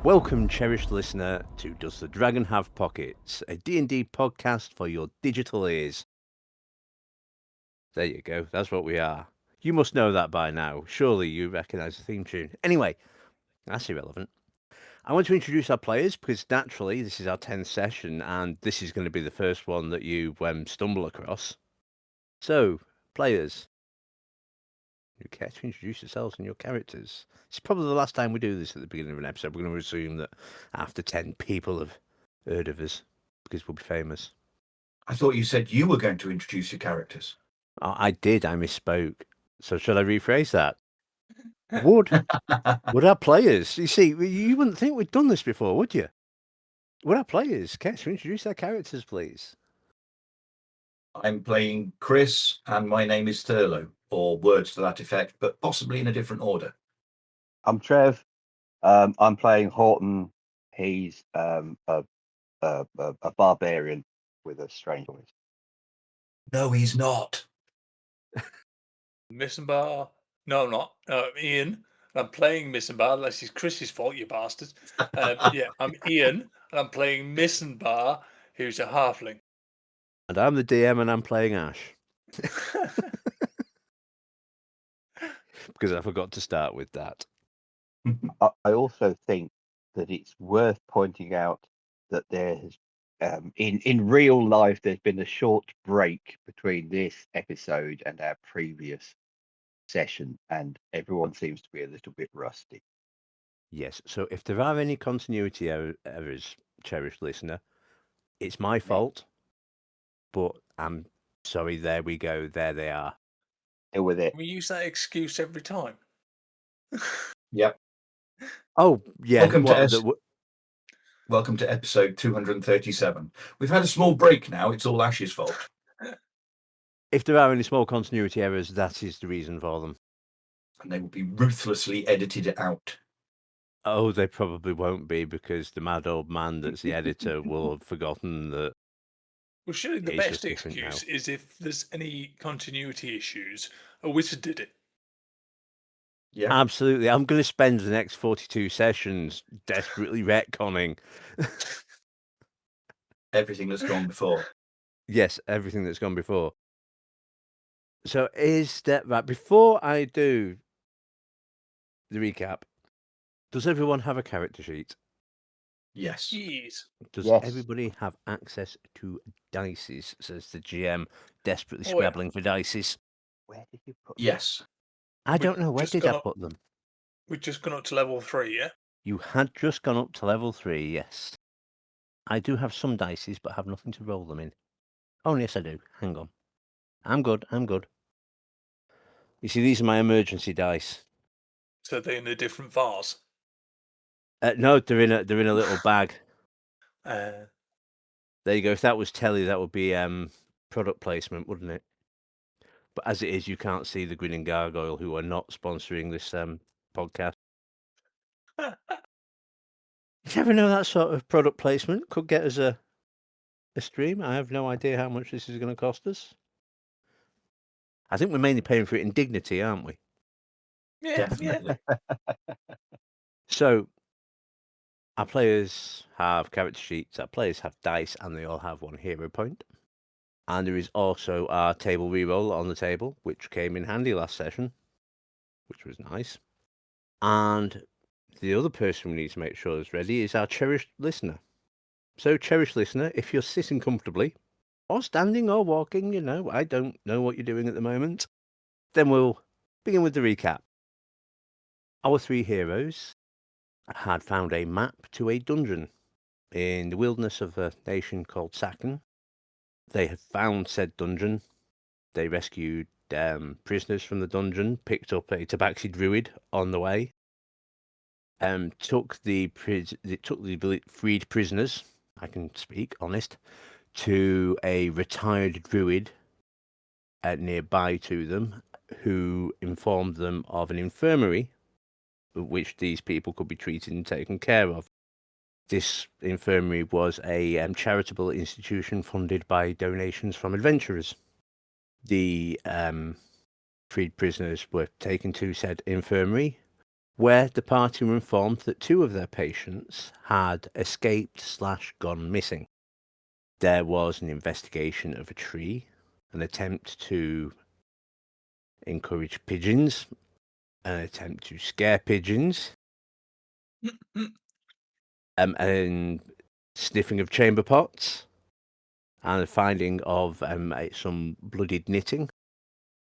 Welcome, cherished listener, to Does the Dragon Have Pockets, a D&D podcast for your digital ears. There you go, that's what we are. You must know that by now. Surely you recognise the theme tune. Anyway, that's irrelevant. I want to introduce our players because naturally this is our 10th session and this is going to be the first one that you stumble across. So, players, you care to introduce yourselves and your characters? It's probably the last time we do this at the beginning of an episode. We're going to assume that after 10 people have heard of us because we'll be famous. I thought you said you were going to introduce your characters. Oh, I did. I misspoke. So should I rephrase that? Would our players? You see, you wouldn't think we'd done this before, would you? Would our players care to introduce their characters, please? I'm playing Chris, and my name is Thurlow, or words to that effect, but possibly in a different order. I'm Trev. I'm playing Horton. He's a barbarian with a strange voice. No, he's not. Missenbar. No, I'm not. Iain. I'm playing Missenbar, unless it's Chris's fault, you bastards. Yeah, I'm Iain, and I'm playing Missenbar, who's a halfling. And I'm the DM, and I'm playing Ash. Because I forgot to start with that. I also think that it's worth pointing out that there has, in real life, there's been a short break between this episode and our previous session, and everyone seems to be a little bit rusty. Yes, so if there are any continuity errors, cherished listener, it's my fault. But I'm sorry, there we go. There they are. Deal with it. We use that excuse every time. Yep. Oh, yeah. Welcome to episode 237. We've had a small break now. It's all Ash's fault. If there are any small continuity errors, that is the reason for them. And they will be ruthlessly edited out. Oh, they probably won't be, because the mad old man that's the editor will have forgotten that. Well, surely the best excuse is if there's any continuity issues, a wizard did it. Yeah, absolutely. I'm going to spend the next 42 sessions desperately retconning everything that's gone before. Yes, everything that's gone before. So is that right? Before I do the recap, does everyone have a character sheet? Yes. Jeez. Does everybody have access to dices? Says the GM, desperately scrabbling for dices. Where did you put? Yes. I don't know. Where did I put them? We've just gone up to level 3, yeah? You had just gone up to level 3, yes. I do have some dices, but have nothing to roll them in. Oh, yes, I do. Hang on. I'm good. You see, these are my emergency dice. So they're in a different vase? No, they're in a little bag. There you go. If that was telly, that would be product placement, wouldn't it? But as it is, you can't see the Grinning Gargoyle, who are not sponsoring this podcast. You never know, that sort of product placement could get us a stream. I have no idea how much this is going to cost us. I think we're mainly paying for it in dignity, aren't we? Yeah, definitely. So, our players have character sheets, our players have dice, and they all have one hero point. And there is also our table reroll on the table, which came in handy last session, which was nice. And the other person we need to make sure is ready is our cherished listener. So, cherished listener, if you're sitting comfortably, or standing or walking, I don't know what you're doing at the moment, then we'll begin with the recap. Our three heroes had found a map to a dungeon in the wilderness of a nation called Sacken. They had found said dungeon. They rescued prisoners from the dungeon, picked up a tabaxi druid on the way, took the freed prisoners, I can speak honest, to a retired druid nearby to them, who informed them of an infirmary which these people could be treated and taken care of. This infirmary was a charitable institution funded by donations from adventurers. The freed prisoners were taken to said infirmary, where the party were informed that 2 of their patients had escaped/gone missing. There was an investigation of a tree, an attempt to encourage pigeons, an attempt to scare pigeons, and sniffing of chamber pots, and the finding of some bloodied knitting,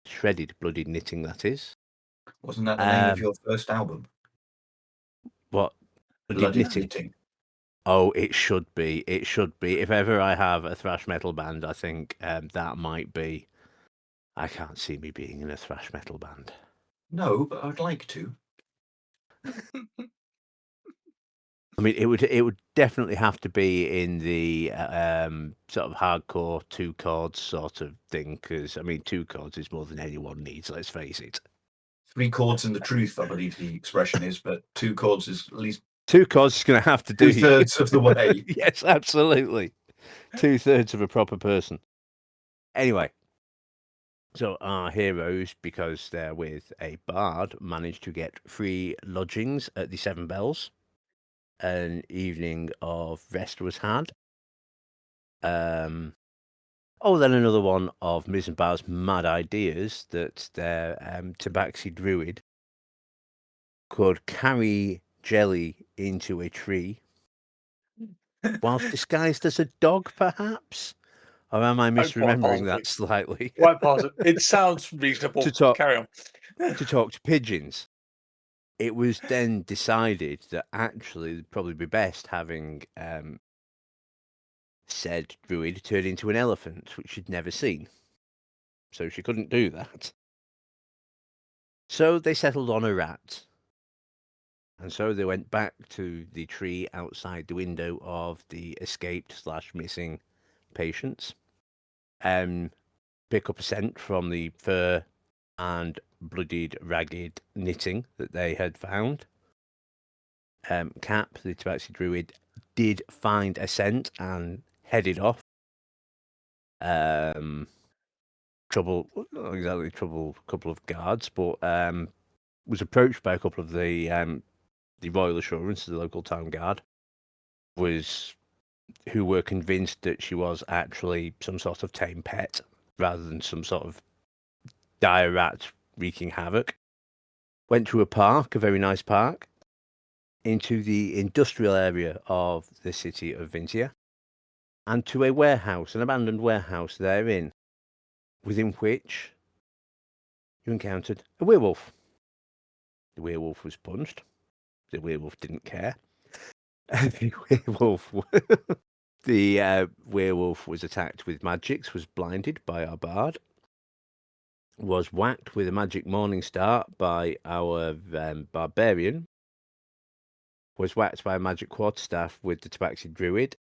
shredded bloodied knitting, that is. Wasn't that the name of Um, your first album? What? Bloodied Bloody knitting? Knitting. Oh, it should be. It should be. If ever I have a thrash metal band, I think that might be. I can't see me being in a thrash metal band. No, but I'd like to. I mean, it would definitely have to be in the sort of hardcore 2 chords sort of thing, because I mean, 2 chords is more than anyone needs. Let's face it. 3 chords and the truth, I believe the expression is, but 2 chords is at least 2 chords is going to have to do. 2/3 of the way. Yes, absolutely. 2/3 of a proper person. Anyway, so our heroes, because they're with a bard, managed to get free lodgings at the 7 Bells. An evening of rest was had. Then another one of Missenbar's mad ideas that their tabaxi druid could carry jelly into a tree whilst disguised as a dog, perhaps? Or am I misremembering that slightly? Quite possible. It sounds reasonable. Carry on. To talk to pigeons. It was then decided that actually it'd probably be best having said druid turn into an elephant, which she'd never seen. So she couldn't do that. So they settled on a rat. And so they went back to the tree outside the window of the escaped/missing patients, pick up a scent from the fur and bloodied, ragged knitting that they had found. Cap, the tabaxi druid, did find a scent and headed off. Trouble, not exactly trouble, a couple of guards, but was approached by a couple of the Royal Assurance, the local town guard, who were convinced that she was actually some sort of tame pet rather than some sort of dire rat wreaking havoc. Went to a park, a very nice park, into the industrial area of the city of Vintia, and to a warehouse, an abandoned warehouse therein, within which you encountered a werewolf. The werewolf was punched. The werewolf didn't care. The werewolf was attacked with magics, was blinded by our bard, was whacked with a magic morning star by our barbarian, was whacked by a magic quarterstaff with the tabaxi druid.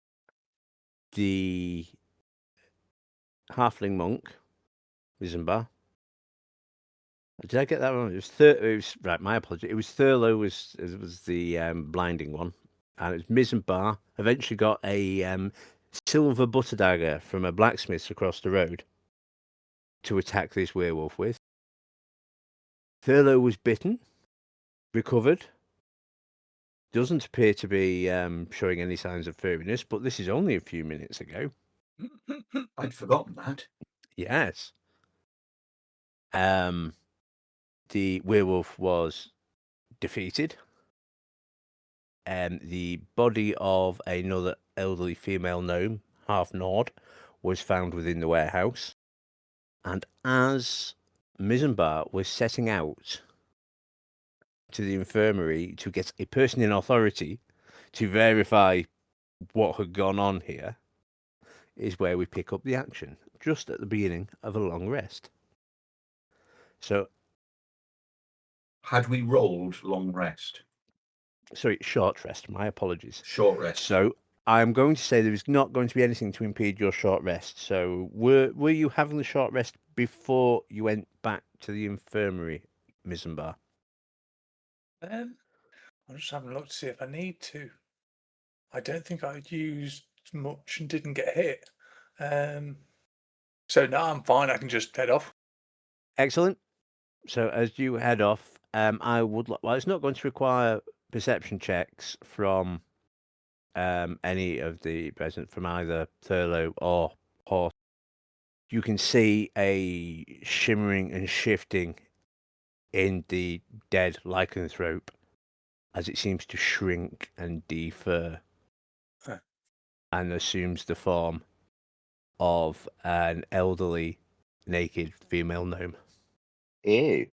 The halfling monk, Missenbar. Did I get that wrong? It was right. My apology. It was Thurlow was the blinding one, and it was Missenbar. Eventually got a silver butter dagger from a blacksmith across the road to attack this werewolf with. Thurlow was bitten, recovered. Doesn't appear to be showing any signs of furriness, but this is only a few minutes ago. I'd forgotten that. Yes. The werewolf was defeated. The body of another elderly female gnome, half gnawed, was found within the warehouse. And as Missenbar was setting out to the infirmary to get a person in authority to verify what had gone on here, is where we pick up the action, just at the beginning of a long rest. So, had we rolled long rest? Sorry, short rest. My apologies. Short rest. So I'm going to say there is not going to be anything to impede your short rest. So were you having the short rest before you went back to the infirmary, Missenbar? I'm just having a look to see if I need to. I don't think I used much and didn't get hit. So no, I'm fine. I can just head off. Excellent. So as you head off, I would. Well, it's not going to require perception checks from any of the present, from either Thurlow or Horton. You can see a shimmering and shifting in the dead lycanthrope as it seems to shrink and defer and assumes the form of an elderly, naked female gnome. Ew.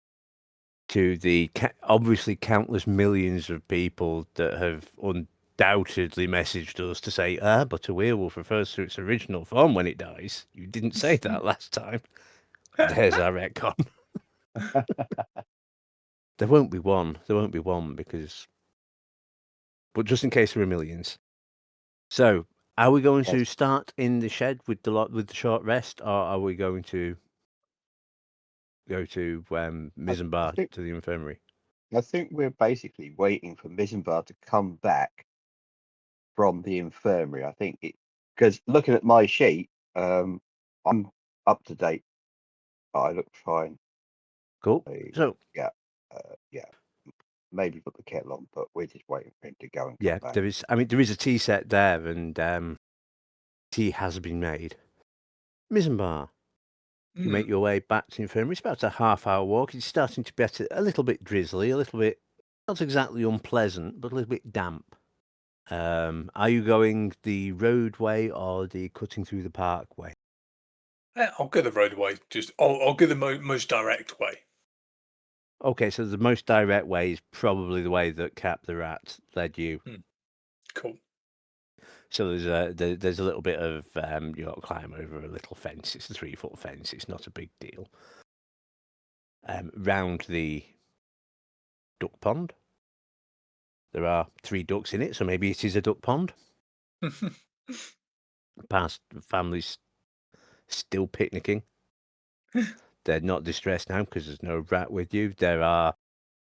To the obviously countless millions of people that have undoubtedly messaged us to say, but a werewolf refers to its original form when it dies. You didn't say that last time. There's our retcon. There won't be one. There won't be one because... But just in case there are millions. So, are we going to start in the shed with the short rest, or are we going to go to Missenbar to the infirmary? I think we're basically waiting for Missenbar to come back from the infirmary. I think because looking at my sheet, I'm up to date. I look fine. Cool. So yeah, maybe put the kettle on, but we're just waiting for him to go and come back. There is. I mean, there is a tea set there, and tea has been made. Missenbar, you make your way back to the infirmary. It's about a half-hour walk. It's starting to get a little bit drizzly, a little bit not exactly unpleasant, but a little bit damp. Are you going the roadway or the cutting through the parkway? I'll go the roadway. I'll go the most direct way. Okay, so the most direct way is probably the way that Cap the Rat led you. Cool. So there's a little bit of you got to climb over a little fence. It's a 3-foot fence. It's not a big deal. Round the duck pond. There are 3 ducks in it, so maybe it is a duck pond. Past families still picnicking. They're not distressed now because there's no rat with you. There are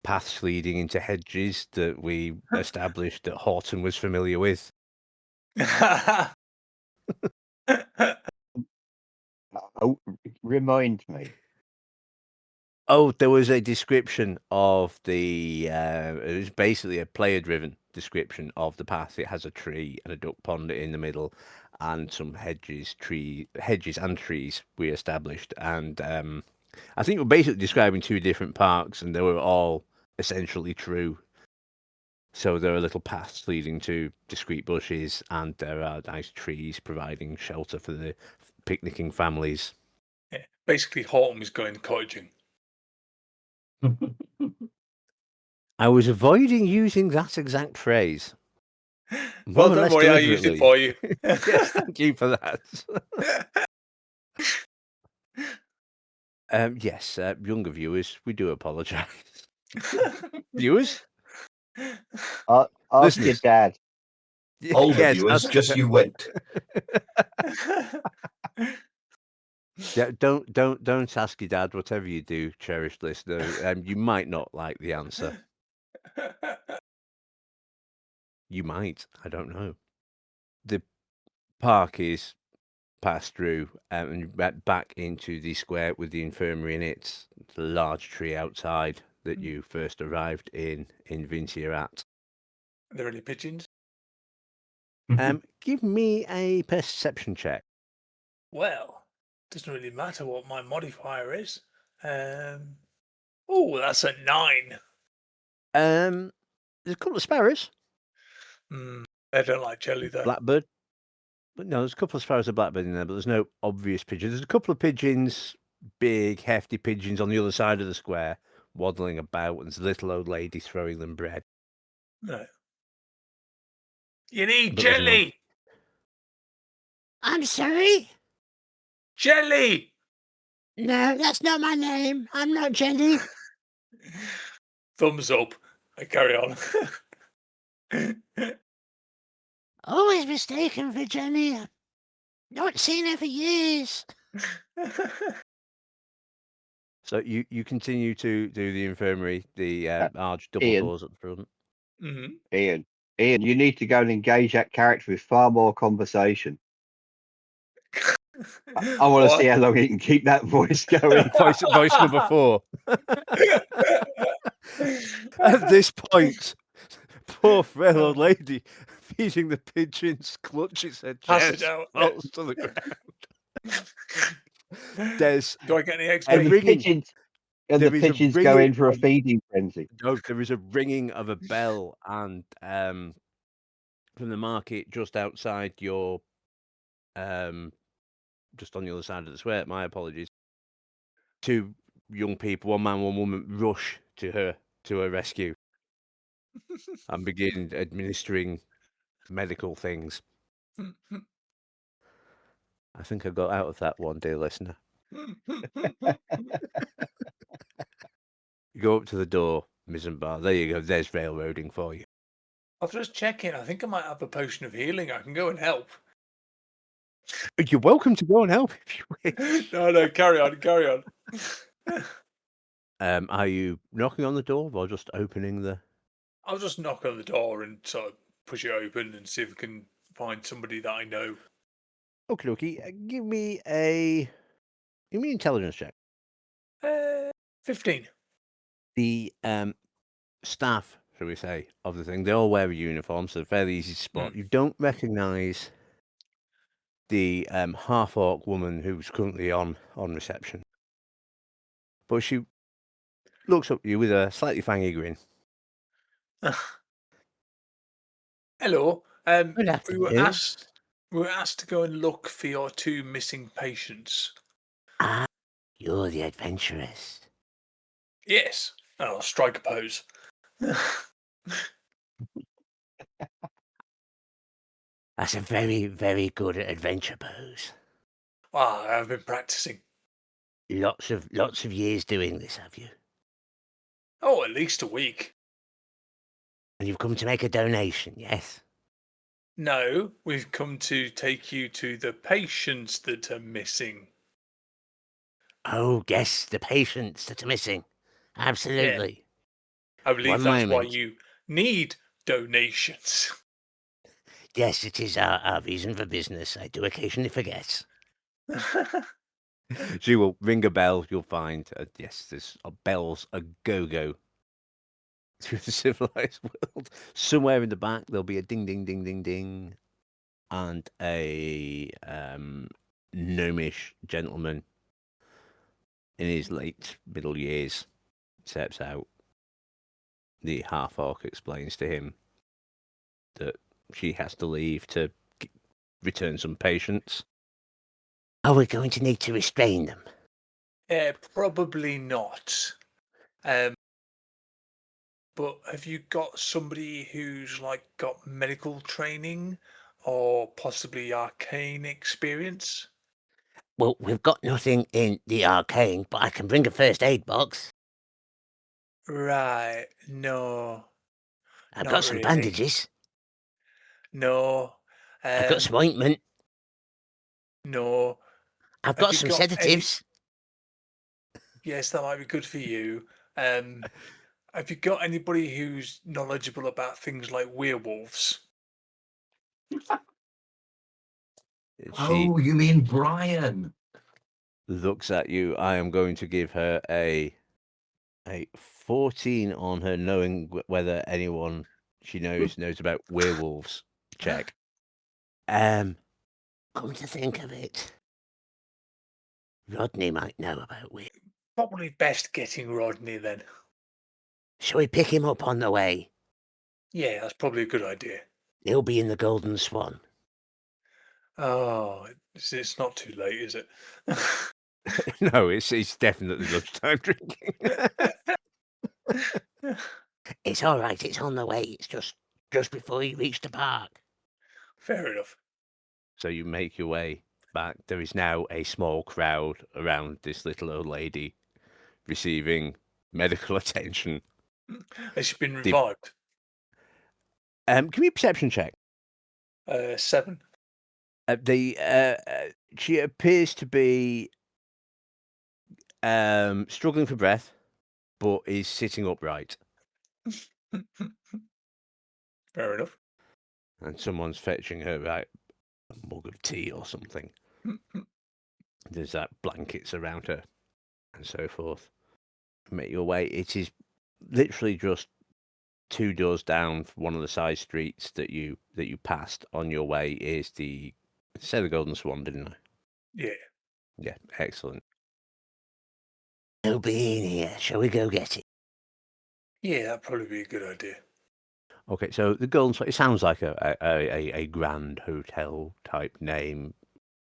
paths leading into hedges that we established that Horton was familiar with. Oh, remind me. Oh, there was a description of the... it was basically a player-driven description of the path. It has a tree and a duck pond in the middle and some hedges and trees we established. And I think we're basically describing 2 different parks, and they were all essentially true. So there are little paths leading to discreet bushes, and there are nice trees providing shelter for the picnicking families. Yeah, basically, Horton is going cottaging. I was avoiding using that exact phrase. Well, don't worry, I used it for you. Yes, thank you for that. Yes, younger viewers, we do apologise. Viewers? Ask your dad. Older viewers, just you wait. Yeah, don't ask your dad. Whatever you do, cherished listener, you might not like the answer. You might. I don't know. The park is passed through and back into the square with the infirmary in it. The large tree outside that you first arrived in Vincia at. Are there any pigeons? Give me a perception check. Well, doesn't really matter what my modifier is. Oh, that's a 9. There's a couple of sparrows. I don't like jelly though. Blackbird. But no, there's a couple of sparrows and blackbird in there, but there's no obvious pigeons. There's a couple of pigeons, big, hefty pigeons on the other side of the square, waddling about, and there's a little old lady throwing them bread. No. You need jelly! I'm sorry? Jelly! No, that's not my name. I'm not Jenny. Thumbs up. I carry on. Always mistaken for Jenny. Not seen her for years. So you continue to do the infirmary, the large double Iain. doors at the front. Iain, you need to go and engage that character with far more conversation. I want to see how long he can keep that voice going. Voice number 4. At this point, poor frail old lady feeding the pigeons clutches her Pass it chest, out. falls to the ground. There's Do I get any a And XP? the ringing. pigeons and There the is a pigeons go ringing in for a of- feeding frenzy. No, there is a ringing of a bell, and from the market just outside your, just on the other side of the square. My apologies. Two young people, one man, one woman, rush to her rescue and begin administering medical things. I think I got out of that one, dear listener. You go up to the door, Missenbar. There you go. There's railroading for you. I was just checking. I think I might have a potion of healing. I can go and help. You're welcome to go and help if you wish. No, carry on, carry on. Are you knocking on the door or just opening the? I'll just knock on the door and sort of push it open and see if I can find somebody that I know. Okie dokie. Give me an intelligence check. 15. The staff, shall we say, of the thing, they all wear a uniform, so fairly easy to spot. You don't recognise the half-orc woman who's currently on reception, but she looks up at you with a slightly fangy grin. Hello. Good We afternoon. were asked to go and look for your 2 missing patients. Ah, you're the adventuress. Yes. I'll strike a pose. That's a very, very good adventure pose. I've been practicing. Lots of years doing this, have you? Oh, at least a week. And you've come to make a donation, yes? No, we've come to take you to the patients that are missing. Oh, yes, the patients that are missing. Absolutely. I believe One that's why moment. you need donations. Yes, it is our reason for business. I do occasionally forget. She will ring a bell. You'll find, yes, there's bells a go-go through the civilized world. Somewhere in the back, there'll be a ding, ding, ding, ding, ding, and a gnomish gentleman in his late middle years steps out. The half-orc explains to him that she has to leave to return some patients. Are we going to need to restrain them? Probably not. But have you got somebody who's got medical training or possibly arcane experience? Well, we've got nothing in the arcane, but I can bring a first aid box. Right. No. I've Not got some really. bandages. No. I've got some ointment. No. I've Have got you some got any- sedatives. Yes, that might be good for you. Have you got anybody who's knowledgeable about things like werewolves? She Oh, you mean Brian? looks at you. I am going to give her a 14 on her knowing whether anyone she knows about werewolves. Check. Come to think of it, Rodney might know about werewolves. Probably best getting Rodney then. Shall we pick him up on the way? Yeah, that's probably a good idea. He'll be in the Golden Swan. Oh, it's not too late, is it? No, it's definitely lunchtime drinking. It's all right. It's on the way. It's just before you reach the park. Fair enough. So you make your way back. There is now a small crowd around this little old lady receiving medical attention. Has she been revived? Give me a perception check. 7. She appears to be struggling for breath, but is sitting upright. Fair enough. And someone's fetching her a mug of tea or something. There's blankets around her and so forth. Make your way. It is literally just 2 doors down one of the side streets that you passed on your way is the say the Golden Swan, didn't I? Yeah. Yeah, excellent. He'll be in here. Shall we go get it? Yeah, that'd probably be a good idea. Okay, so the Golden Swan, it sounds like a grand hotel type name.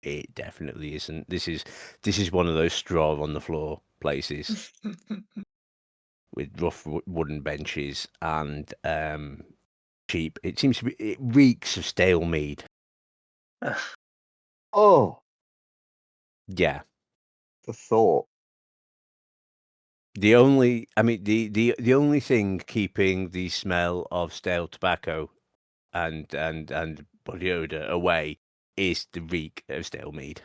It definitely isn't. This is one of those straw on the floor places with rough wooden benches and cheap. It seems to be. It reeks of stale mead. Oh, Yeah. the thought. The only, I mean, the only thing keeping the smell of stale tobacco and body odor away is the reek of stale mead.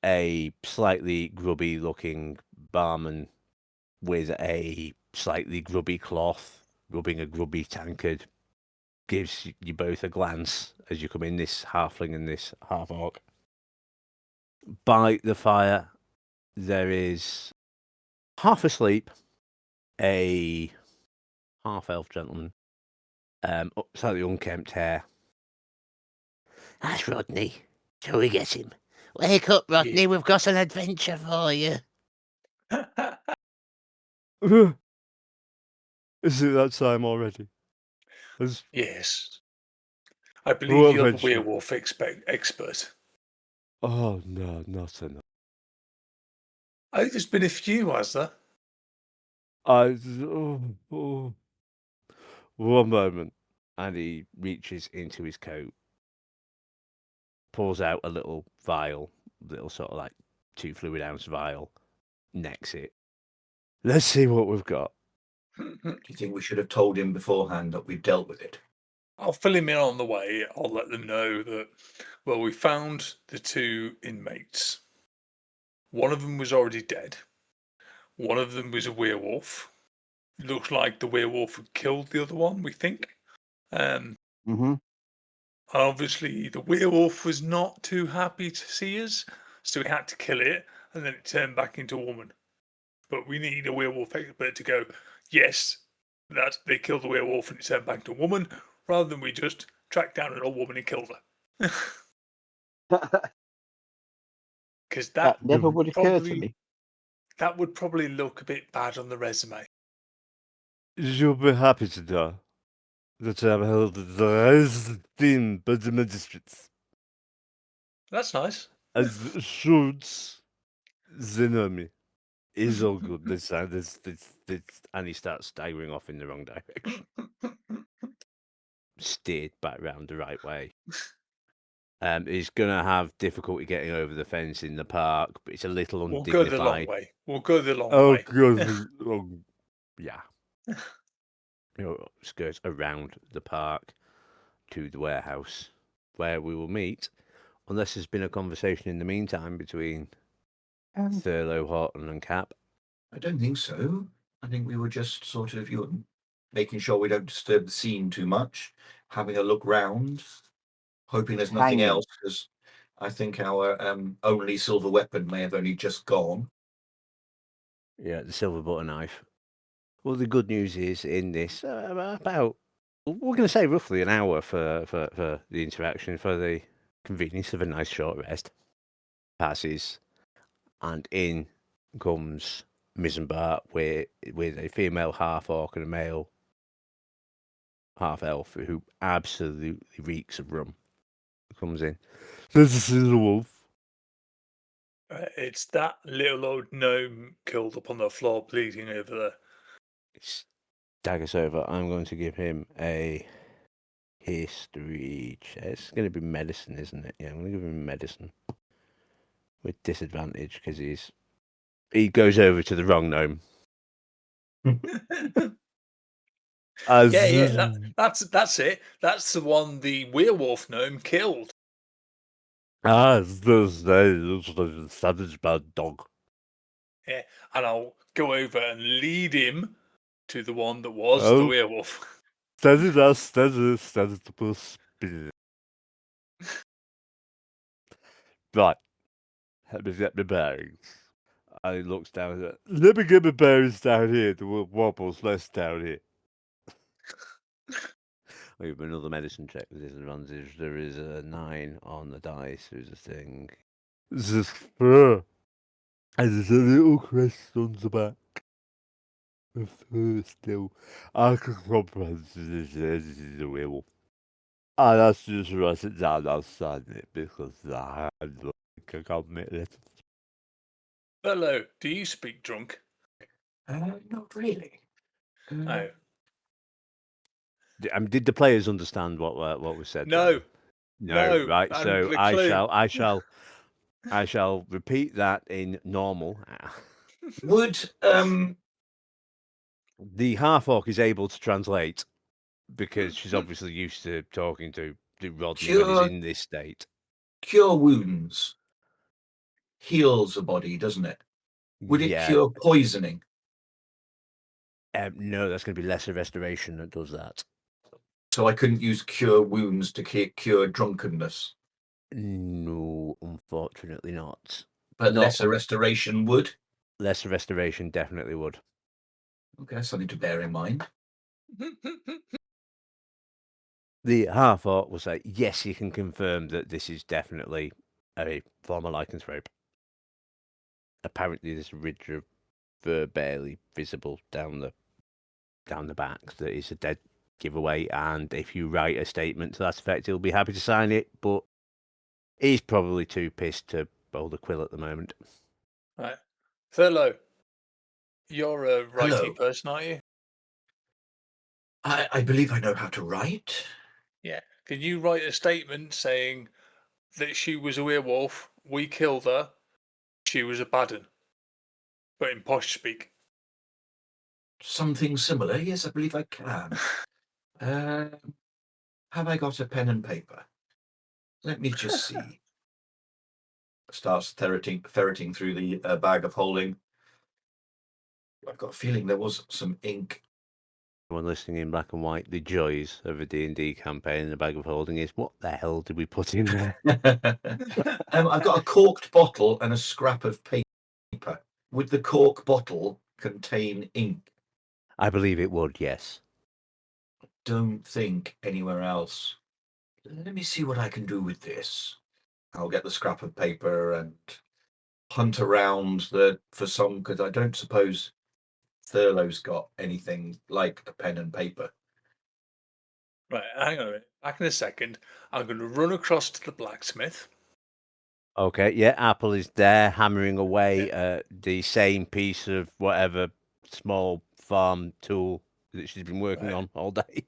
A slightly grubby looking barman with a slightly grubby cloth rubbing a grubby tankard gives you both a glance as you come in, this halfling and this half orc. By the fire, there is half asleep a half elf gentleman, slightly unkempt hair. That's Rodney. Shall we get him? Wake up, Rodney. Yeah. We've got an adventure for you. Is it that time already? Yes. I What believe you're the adventure? werewolf expert. Oh no, not enough. I think there's been a few, has there? One moment, and he reaches into his coat, pulls out a little vial, little sort of like 2 fluid ounce vial, necks it. Let's see what we've got. Do you think we should have told him beforehand that we've dealt with it? I'll fill him in on the way. I'll let them know that, well, we found the 2 inmates. One of them was already dead. One of them was a werewolf. Looks like the werewolf had killed the other one, we think. Mm-hmm. Obviously, the werewolf was not too happy to see us, so we had to kill it, and then it turned back into a woman. But we need a werewolf expert to go, yes, that they killed the werewolf and it turned back into a woman, rather than we just tracked down an old woman and killed her. Because That never would occur to me. that would probably look a bit bad on the resume. You'll be happy to know that I am held in the highest esteem by the magistrates. That's nice. As shoots they know me. It's all good. This, and he starts staggering off in the wrong direction. Steered back round the right way. He's gonna have difficulty getting over the fence in the park, but it's a little We'll go the long undignified. way. We'll go the long Oh way. god! Yeah. Skirts around the park to the warehouse, where we will meet, unless there's been a conversation in the meantime between Thurlow, Horton, and Cap. I don't think so. I think we were just sort of making sure we don't disturb the scene too much, having a look round, hoping there's nothing Hanging. else, because I think our only silver weapon may have only just gone. Yeah, the silver butter knife. Well, the good news is in this about we're going to say roughly an hour for the interaction, for the convenience of a nice short rest passes, and in comes Missenbar with a female half orc and a male half elf who absolutely reeks of rum. Comes in. There's a silver wolf. It's that little old gnome curled up on the floor bleeding over there. Staggers over. I'm going to give him a history check. It's going to be medicine, isn't it? Yeah, I'm going to give him medicine with disadvantage because he goes over to the wrong gnome. That's it. That's the one the werewolf gnome killed. It's the savage bad dog. Yeah, and I'll go over and lead him to the one that was the werewolf. Steady to put speed. Right. Let me get my bearings. And he looks down and says, let me get my bearings down here. The wobble's less down here. I'll give him another medicine check with disadvantage. There is a 9 on the dice. There's a thing. This is fur. And there's a little crest on the back. The fur still. I can comprehend this is a werewolf. And that's just write it down outside it because I can't make letters. Thurlow, do you speak drunk? Not really. No. Did the players understand what was said? No. No, right. I So haven't got a clue. I shall repeat that in normal. Would The half orc is able to translate because she's obviously used to talking to Rodney when he's Cure- in this state. cure wounds heals a body, doesn't it? Would it Yeah. cure poisoning? No, that's going to be lesser restoration that does that. So I couldn't use cure wounds to cure drunkenness, No, unfortunately not. but Not- lesser restoration would. Lesser restoration definitely would. Okay, something to bear in mind. The half orc will say, yes, you can confirm that this is definitely a former lycanthrope. Apparently, there's a ridge of fur barely visible down the back that is a dead giveaway, and if you write a statement to that effect, he'll be happy to sign it, but he's probably too pissed to hold a quill at the moment. Right. Thurlow, you're a righty Hello. person, aren't you? I believe I know how to write. Yeah. Can you write a statement saying that she was a werewolf, we killed her, she was a bad 'un? But in posh speak. Something similar. Yes, I believe I can. Have I got a pen and paper? Let me just see. Starts ferreting through the bag of holding. I've got a feeling there was some ink. When listening in black and white, the joys of a D&D campaign in a bag of holding is, what the hell did we put in there? I've got a corked bottle and a scrap of paper. Would the cork bottle contain ink? I believe it would, yes. Don't think anywhere else. Let me see what I can do with this. I'll get the scrap of paper and hunt around for some, because I don't suppose Thurlow's got anything like a pen and paper. Right, hang on a minute. Back in a second. I'm going to run across to the blacksmith. Okay, yeah, Apple is there hammering away at the same piece of whatever small farm tool that she's been working Right. on all day.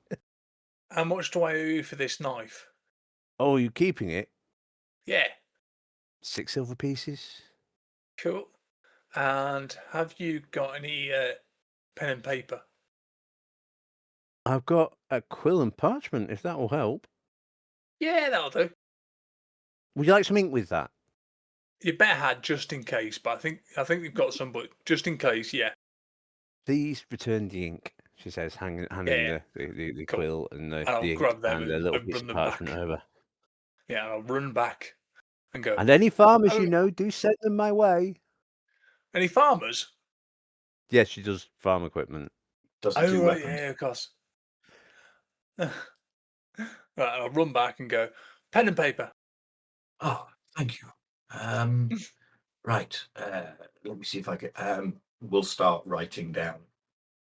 How much do I owe you for this knife? Oh, you keeping it? Yeah, 6 silver pieces? cool. And have you got any pen and paper? I've got a quill and parchment, if that will help. Yeah, that'll do. Would you like some ink with that? You better had just in case, but I think we've got some, but just in case, yeah. Please return the ink, she says, handing Yeah, the cool. quill and the I'll ink grab them and a little and piece run of them parchment back. over. Yeah, I'll run back and go. And any farmers Oh. you know, do send them my way. Any farmers? Yes, she does farm equipment. Doesn't Oh, do right, weapons. yeah, of course. Right, I'll run back and go, pen and paper. Oh, thank you. Right. Let me see if I can. We'll start writing down.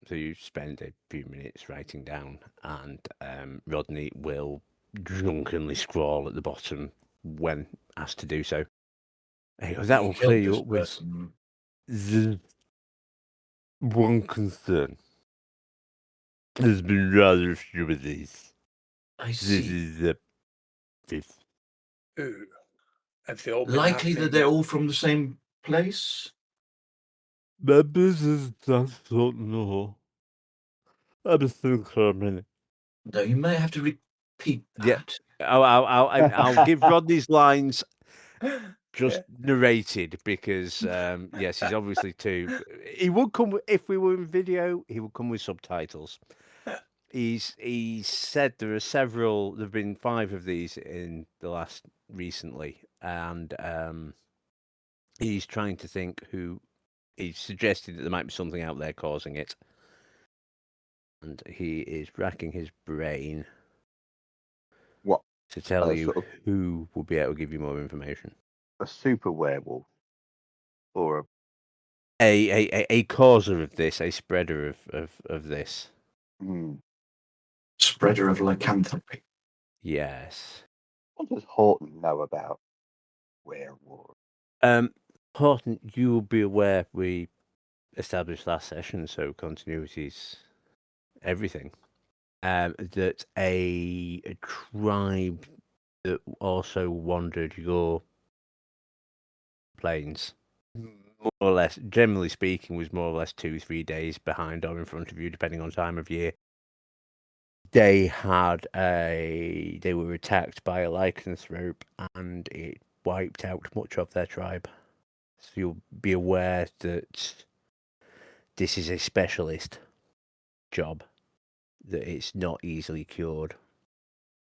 So you spend a few minutes writing down, and Rodney will drunkenly scrawl at the bottom when asked to do so. He goes, that We will killed clear you this up with person. the one concern. There's been rather few of these. I This see. is the fifth. Ooh. Have they all been Likely that happening? they're all from the same place. My business does not know. I'm still coming. No, you may have to repeat Yeah. that. I'll give Rodney's lines just Yeah. narrated because yes, he's obviously too. He would come if we were in video. He would come with subtitles. He said there are several. There've been 5 of these in the last recently, and he's trying to think who he suggested that there might be something out there causing it. And he is racking his brain What? to tell you Sort of who will be able to give you more information. a super werewolf, or A causer of this, a spreader of this. Spreader of lycanthropy. Yes. What does Horton know about werewolves? Horton, you will be aware we established last session, so continuity's everything. That a tribe that also wandered your plains, more or less, generally speaking, was more or less 2-3 days behind or in front of you, depending on time of year. They were attacked by a lycanthrope, and it wiped out much of their tribe. So you'll be aware that this is a specialist job, that it's not easily cured,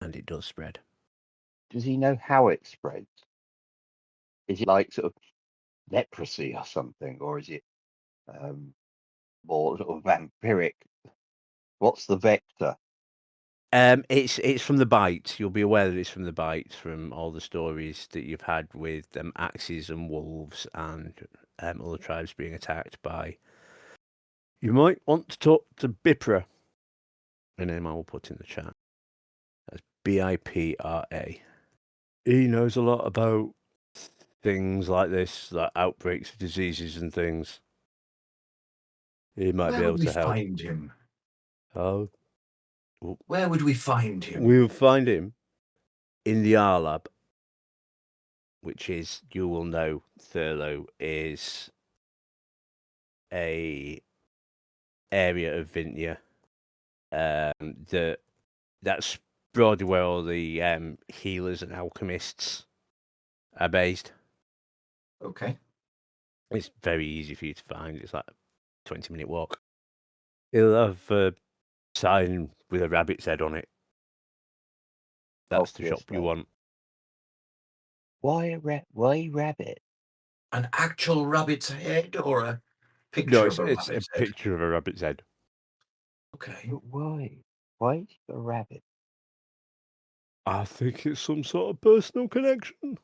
and it does spread. Does he know how it spreads? Is it like sort of leprosy or something, or is it more sort of vampiric? What's the vector? It's from the bites. You'll be aware that it's from the bites from all the stories that you've had with axes and wolves and other tribes being attacked by. You might want to talk to Bipra. A name I will put in the chat. That's Bipra. He knows a lot about things like this, like outbreaks of diseases and things. He might be Where able would we to help. find him? Oh, Where would we find him? we'll find him in the R Lab, which is, you will know, Thurlow is a area of Vintia. That's broadly where all the healers and alchemists are based. Okay. It's very easy for you to find. It's like a 20-minute walk. He'll have a sign with a rabbit's head on it. That's the shop you Obviously. want. Why rabbit? An actual rabbit's head or a picture No, of a it's a rabbit's head? picture of a rabbit's head. Okay. But why? Why is it a rabbit? I think it's some sort of personal connection.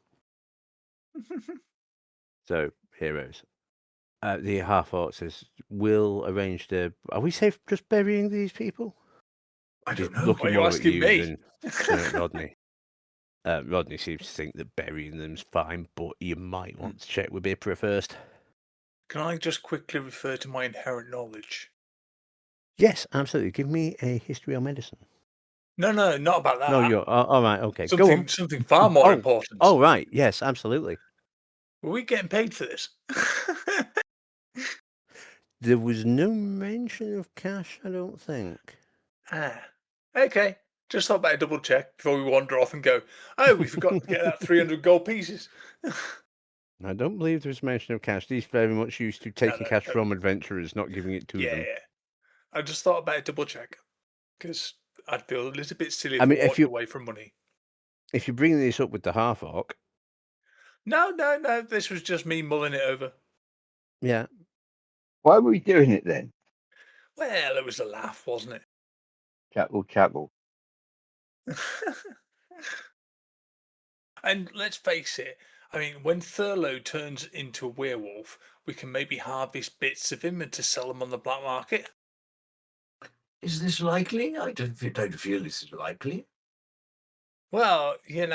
So, heroes. The half-orc says, we'll arrange the... Are we safe just burying these people? I don't know. Why Looking are you more at asking you me? than turning at Rodney. Rodney seems to think that burying them's fine, but you might want to check with Bipra first. Can I just quickly refer to my inherent knowledge? Yes, absolutely. Give me a history or medicine. No, not about that. No, you're... all right, okay. Go on. Something far more important. Oh, right. Yes, absolutely. Were we getting paid for this? There was no mention of cash, I don't think. Okay. Just thought about a double check before we wander off and go, oh, we forgot to get that 300 gold pieces. I don't believe there was mention of cash. These very much used to taking cash from adventurers, not giving it to them. Yeah. I just thought about a double check because I'd feel a little bit silly if I mean, I if walked you- away from money. If you're bringing this up with the half-orc... No. This was just me mulling it over. Yeah. Why were we doing it then? Well, it was a laugh, wasn't Chapel. it? And let's face it, I mean, when Thurlow turns into a werewolf, we can maybe harvest bits of him and to sell them on the black market. Is this likely? I don't feel this is likely. Well, your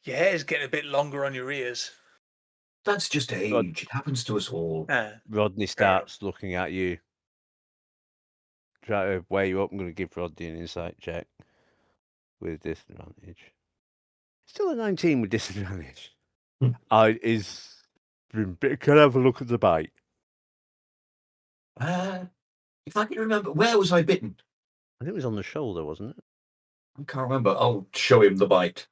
hair's getting a bit longer on your ears. That's just age. It happens to us all. Rodney starts looking at you. Try to weigh you up. I'm going to give Rodney an insight check with disadvantage. Still a 19 with disadvantage. Can I have a look at the bite? If I can remember, where was I bitten? I think it was on the shoulder, wasn't it? I can't remember. I'll show him the bite.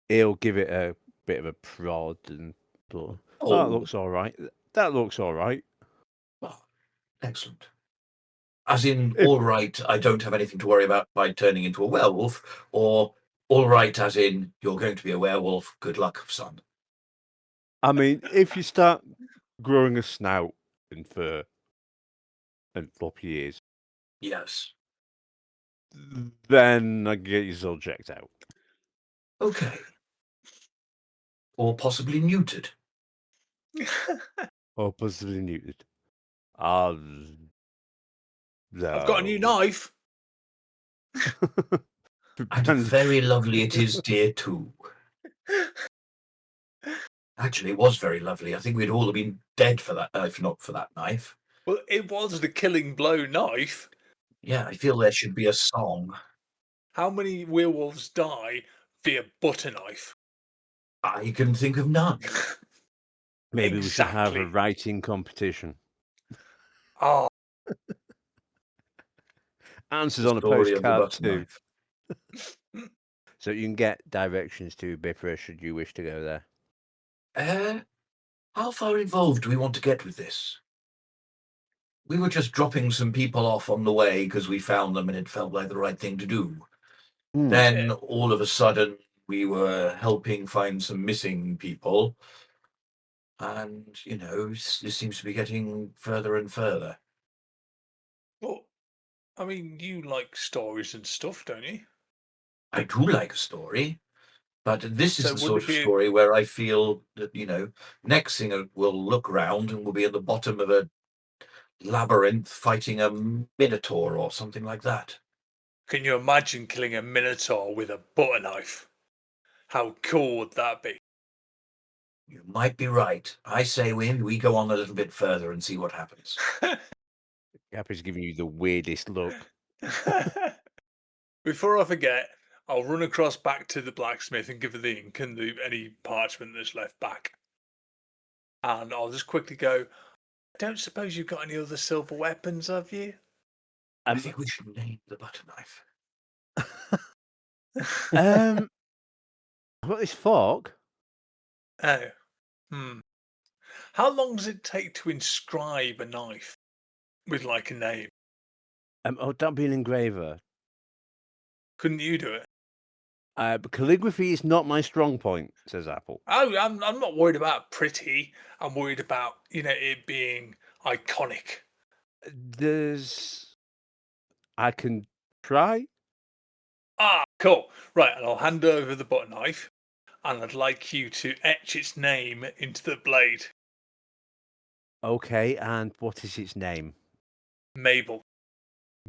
He'll give it a bit of a prod and but that looks all right. That looks all right. Oh, excellent. As in, all right, I don't have anything to worry about by turning into a werewolf, or all right, as in, you're going to be a werewolf. Good luck, son. I mean, if you start growing a snout and fur and floppy ears, Yes. then I can get you all checked out. Okay. Or possibly neutered. Or possibly neutered. I've got a new No. knife. And very lovely it is, dear, too. Actually, it was very lovely. I think we'd all have been dead for that, if not for that knife. Well, it was the killing blow knife. Yeah, I feel there should be a song. How many werewolves die via butter knife? I can think of none. Maybe we should have a Exactly. writing competition. Oh, Answers The on a story of the postcard butter too. knife. So you can get directions to Bifra should you wish to go there. How far involved do we want to get with this? We were just dropping some people off on the way because we found them and it felt like the right thing to do. Hmm. Then all of a sudden we were helping find some missing people. And, this seems to be getting further and further. well, I mean, you like stories and stuff, don't you? I do like a story, but this is So the would sort it of be- story where I feel that, next thing we'll look round and we'll be at the bottom of a labyrinth fighting a minotaur or something like that. Can you imagine killing a minotaur with a butter knife? How cool would that be? You might be right. I say we go on a little bit further and see what happens. Gappy's giving you the weirdest look. Before I forget, I'll run across back to the blacksmith and give her the ink and any parchment that's left back. And I'll just quickly go, I don't suppose you've got any other silver weapons, have you? I think we should name the butter knife. I've got this fork. Oh. How long does it take to inscribe a knife with like a name? Don't be an engraver. Couldn't you do it? But calligraphy is not my strong point, says Apple. Oh, I'm not worried about pretty. I'm worried about, it being iconic. I can try. Ah, cool. Right, and I'll hand over the butter knife, and I'd like you to etch its name into the blade. Okay, and what is its name? Mabel.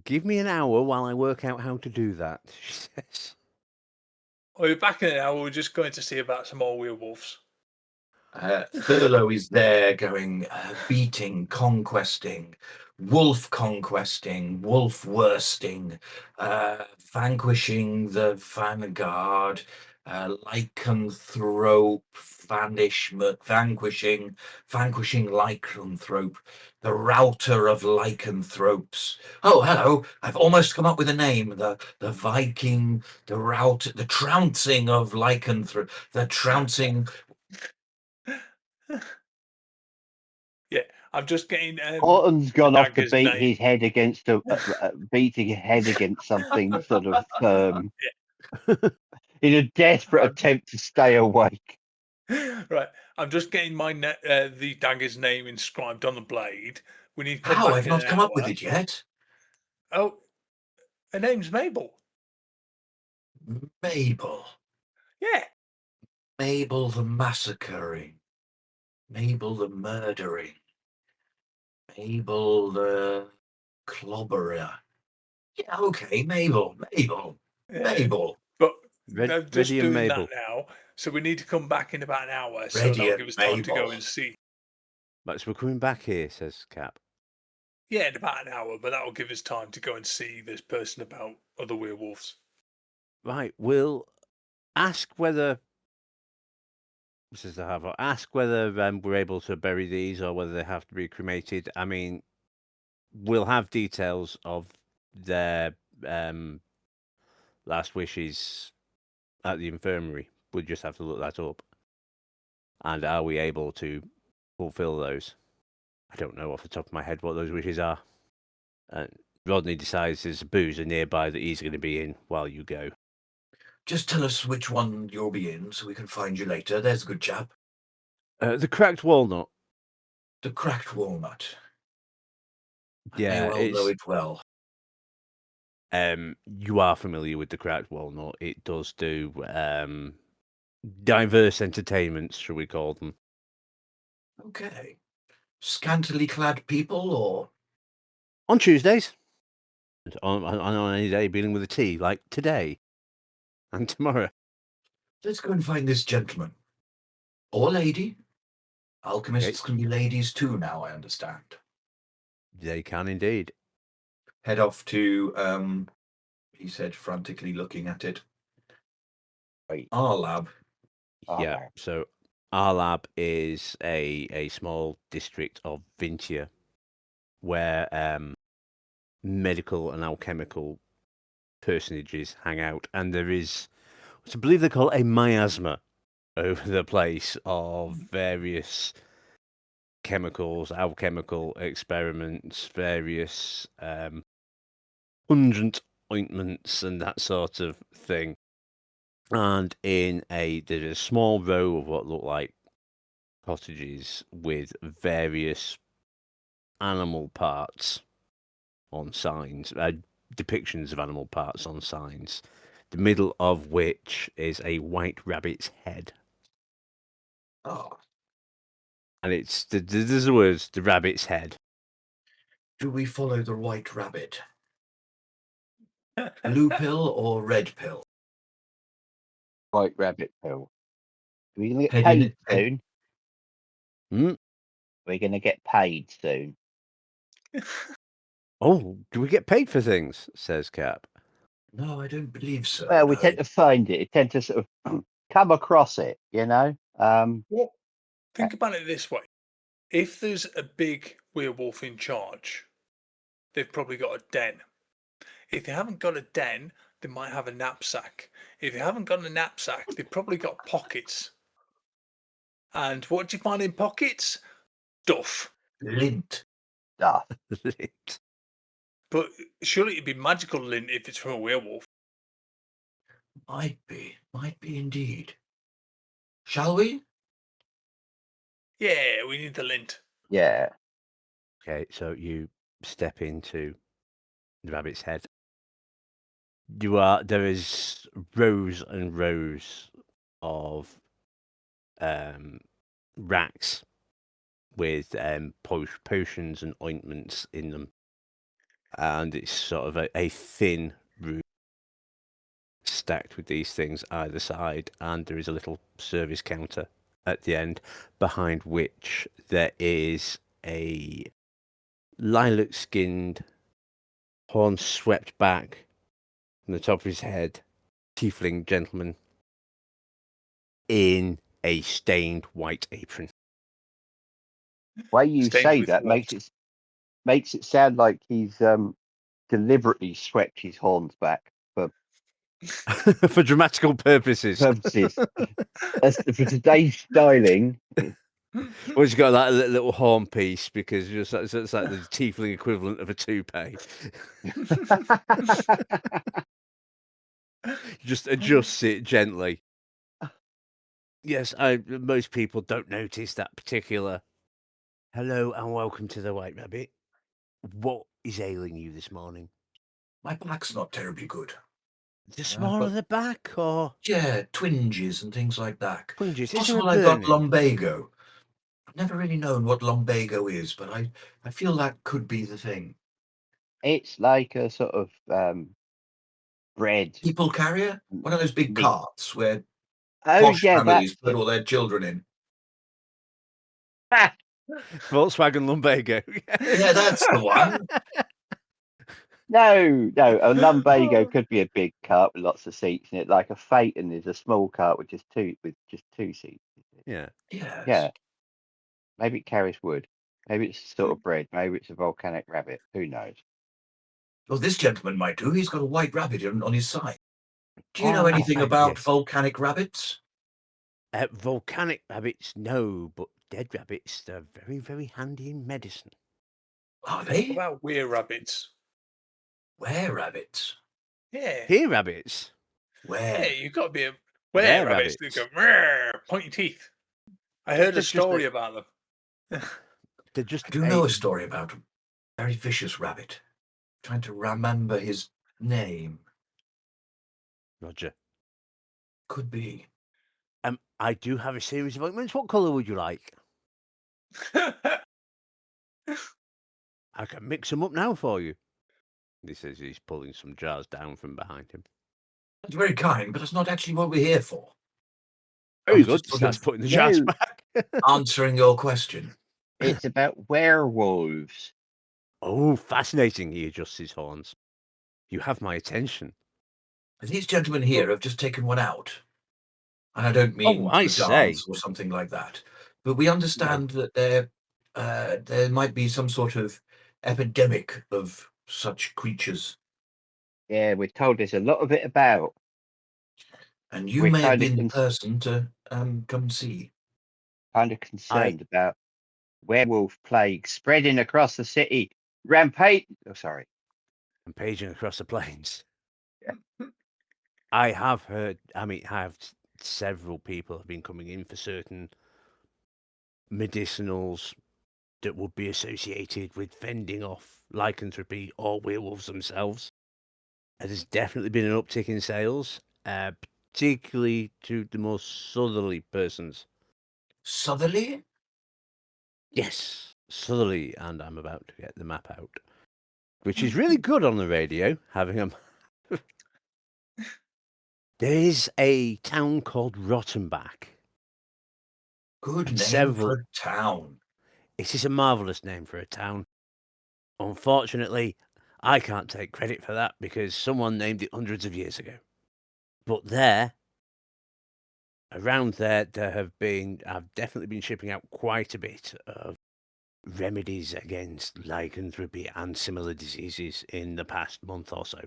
Give me an hour while I work out how to do that, she says. I'll be back in an hour. We're just going to see about some more werewolves. Thurlow is there going beating, conquesting, wolf conquesting, wolf worsting, vanquishing the vanguard, lycanthrope, vanquishing lycanthrope, the router of lycanthropes. Oh, hello! I've almost come up with a name. The Viking, the router, the trouncing of lycanthrope, the trouncing. Yeah, I'm just getting. Horton's gone off to dagger's beat name. his head against beating his head against something sort of in a desperate attempt to stay awake. Right, I'm just getting the dagger's name inscribed on the blade. We need to come How? back I've in not an come up with hour. it yet. Oh, her name's Mabel. Mabel. Yeah. Mabel the massacring. Mabel the murdering. Mabel the clobberer. Yeah, okay, Mabel. But Red, they're just Reddy and doing Mabel. that now, so we need to come back in about an hour, so Reddy that'll and give us time to go Mabel. and see. Right, so we're coming back here, says Cap. Yeah, in about an hour, but that'll give us time to go and see this person about other werewolves. Right, we'll ask whether. This is the Harvard. Ask whether we're able to bury these or whether they have to be cremated. I mean, we'll have details of their last wishes at the infirmary. We'll just have to look that up. And are we able to fulfill those? I don't know off the top of my head what those wishes are. Rodney decides there's a boozer nearby that he's going to be in while you go. Just tell us which one you'll be in so we can find you later. There's a good chap. The cracked walnut. The cracked walnut. I may Yeah, well know it's it well. you are familiar with the Cracked Walnut. It does do diverse entertainments, shall we call them? Okay. Scantily clad people, or On Tuesdays, and on any day dealing with a tea, like today and tomorrow. let's go and find this gentleman. Or lady. Alchemists can be ladies too now, I understand. They can indeed. Head off to, he said, frantically looking at it. Wait. Our lab. Yeah. lab. So our lab is a small district of Vintia, where medical and alchemical personages hang out, and there is, I believe they call it a miasma over the place of various chemicals, alchemical experiments, various pungent ointments, and that sort of thing. And there's a small row of what look like cottages with various animal parts on signs, depictions of animal parts on signs, the middle of which is a white rabbit's head. Oh, And there's the words, the rabbit's head. do we follow the white rabbit? Blue pill or red pill? White rabbit pill. Are we going to get Head paid in- head- soon? Hmm? We're going to get paid soon. Oh, do we get paid for things? Says Cap. No, I don't believe so. Well, we no. tend to find it. We tend to sort of come across it, you know? Well, think about it this way. If there's a big werewolf in charge, they've probably got a den. If they haven't got a den, they might have a knapsack. If they haven't got a knapsack, they've probably got pockets. And what do you find in pockets? Stuff. Lint. Stuff. But surely it'd be magical lint if it's from a werewolf. Might be indeed. Shall we? Yeah, we need the lint. Yeah. Okay, so you step into the rabbit's head. There is rows and rows of racks with potions and ointments in them, and it's sort of a thin room stacked with these things either side, and there is a little service counter at the end, behind which there is a lilac-skinned, horn swept back from the top of his head tiefling gentleman in a stained white apron. Way you Stained say with that what? makes it sound like he's deliberately swept his horns back for For dramatical purposes. For today's styling. Well, he's got that little horn piece because it's like the tiefling equivalent of a toupee. Just adjusts it gently. Yes, most people don't notice that particular. Hello and welcome to the White Rabbit. What is ailing you this morning? My back's not terribly good. The small of the back or Yeah, twinges and things like that. twinges? Is there a Possible I got burning? lumbago. I've never really known what lumbago is, but I feel that could be the thing. It's like a sort of bread. People carrier? One of those big Meat. carts where Oh posh yeah, families that's put all their children in. Volkswagen Lumbago. Yeah, that's the one. no. A lumbago could be a big cart with lots of seats in it, like a phaeton is a small cart with just two seats. Yeah. Yes. Yeah. Maybe it carries wood. Maybe it's sort of bread. Maybe it's a volcanic rabbit. Who knows? Well, this gentleman might do. He's got a white rabbit on his side. Do you know Oh, anything about yes. volcanic rabbits? Volcanic rabbits, no, but dead rabbits, they're very, very handy in medicine. Are What they? about were-rabbits? Were-rabbits? Yeah. Here rabbits. Where? Yeah, you've got to be a Were-rabbits. were-rabbits that go, "Rrr," point your teeth. I heard a That's just story about them. They're just I do know a story about them. very vicious rabbit. Trying to remember his name. Roger. Could be. I do have a series of ointments. What colour would you like? I can mix them up now for you. He says he's pulling some jars down from behind him. That's very kind, but that's not actually what we're here for. I Very was good. just sort Starts of putting the jars No. back. answering your question. It's about werewolves. Oh, fascinating. He adjusts his horns. You have my attention. These gentlemen here have just taken one out. And I don't mean I to say. dance or something like that. But we understand that there might be some sort of epidemic of such creatures. Yeah, we're told there's a lot of it about. And you We're may have kind of been the person to come see. concerned about werewolf plague spreading across the city. Rampage. Oh, sorry. I'm paging across the plains. Yeah. I have heard, several people have been coming in for certain medicinals that would be associated with fending off lycanthropy or werewolves themselves. There's definitely been an uptick in sales, particularly to the most southerly persons. Southerly? Yes, southerly, and I'm about to get the map out, which is really good on the radio, having a... There is a town called Rottenbach. Good And name several... for a town. It is a marvellous name for a town. Unfortunately, I can't take credit for that because someone named it hundreds of years ago. But around there, I've definitely been shipping out quite a bit of remedies against lycanthropy and similar diseases in the past month or so.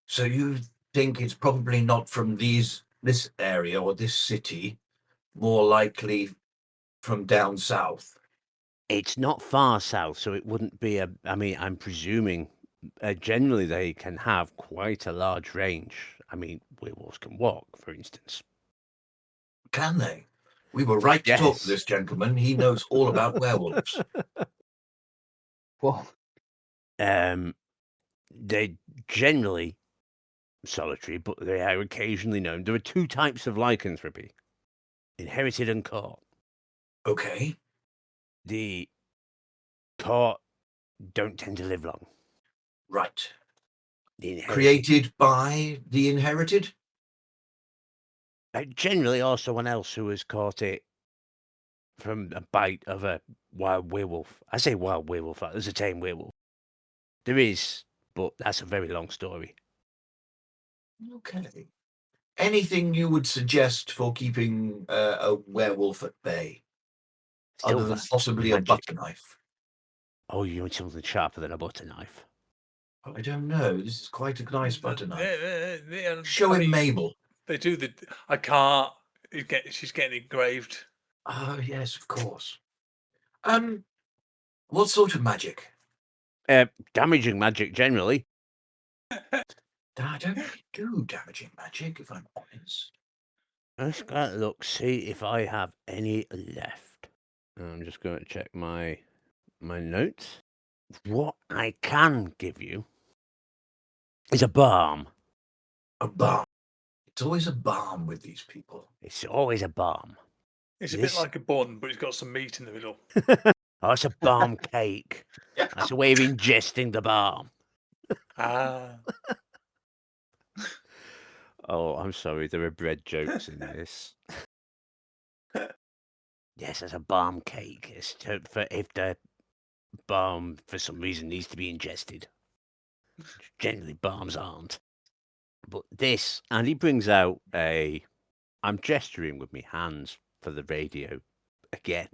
So you think it's probably not from this area or this city, more likely from down south? It's not far south, so it wouldn't be I'm presuming generally they can have quite a large range. Werewolves can walk, for instance. Can they? We were right to talk to Yes. this gentleman. He knows all about werewolves. Well, They're generally solitary, but they are occasionally known. There are two types of lycanthropy: inherited and caught. Okay. The caught don't tend to live long. Right. The inherited, Created by the inherited? generally, or someone else who has caught it from a bite of a wild werewolf. I say wild werewolf, there's a tame werewolf. There is, but that's a very long story. Okay. Anything you would suggest for keeping a werewolf at bay, Still other than fast possibly a magic. butter knife? Oh, you want something sharper than a butter knife? I don't know. This is quite a nice butter knife. Yeah, Show him Mabel. They do I can't. She's getting engraved. Oh, yes, of course. What sort of magic? Damaging magic, generally. I don't really do damaging magic, if I'm honest. Let's go look, see if I have any left. I'm just going to check my notes. What I can give you is a balm. A balm. It's always a balm with these people. It's always a balm. It's a This- bit like a bun, but it's got some meat in the middle. Oh, it's a balm cake. That's a way of ingesting the balm. Ah. Oh, I'm sorry, there are bread jokes in this. Yes, it's a balm cake. It's for if the balm, for some reason, needs to be ingested. Generally, balms aren't. But this, and he brings out I'm gesturing with my hands for the radio again.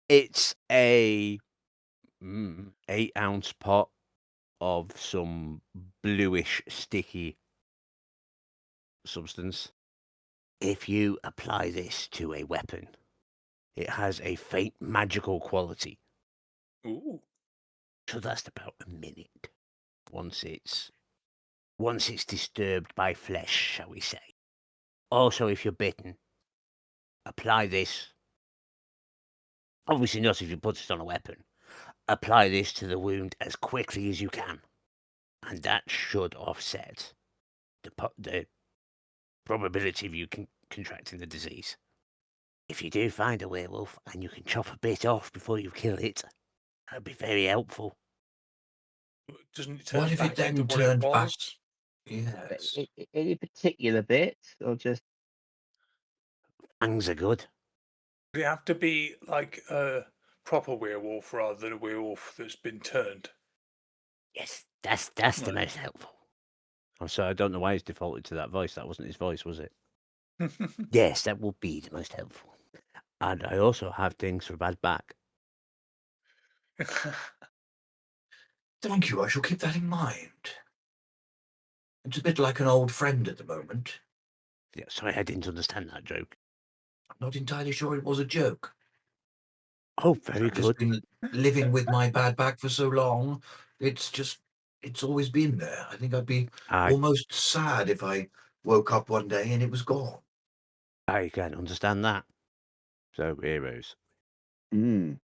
It's a 8-ounce pot of some bluish, sticky substance. If you apply this to a weapon, it has a faint magical quality. Ooh. So that's about a minute. Once it's disturbed by flesh, shall we say. Also, if you're bitten, apply this Obviously not if you put it on a weapon. Apply this to the wound as quickly as you can, and that should offset the probability of you contracting the disease. If you do find a werewolf and you can chop a bit off before you kill it, that'd be very helpful. Doesn't it turn What if it back into then what it turned back? was? Yes. Any particular bits, or just Fangs are good. Does it have to be like a proper werewolf rather than a werewolf that's been turned? Yes, that's the Right. most helpful. I'm sorry, I don't know why he's defaulted to that voice. That wasn't his voice, was it? Yes, that will be the most helpful. And I also have things for bad back. Thank you. I shall keep that in mind. It's a bit like an old friend at the moment. Yeah, sorry, I didn't understand that joke. I'm not entirely sure it was a joke. Oh, very I've just good. been living with my bad back for so long. It's always been there. I think I'd be almost sad if I woke up one day and it was gone. I can understand that. So, heroes. does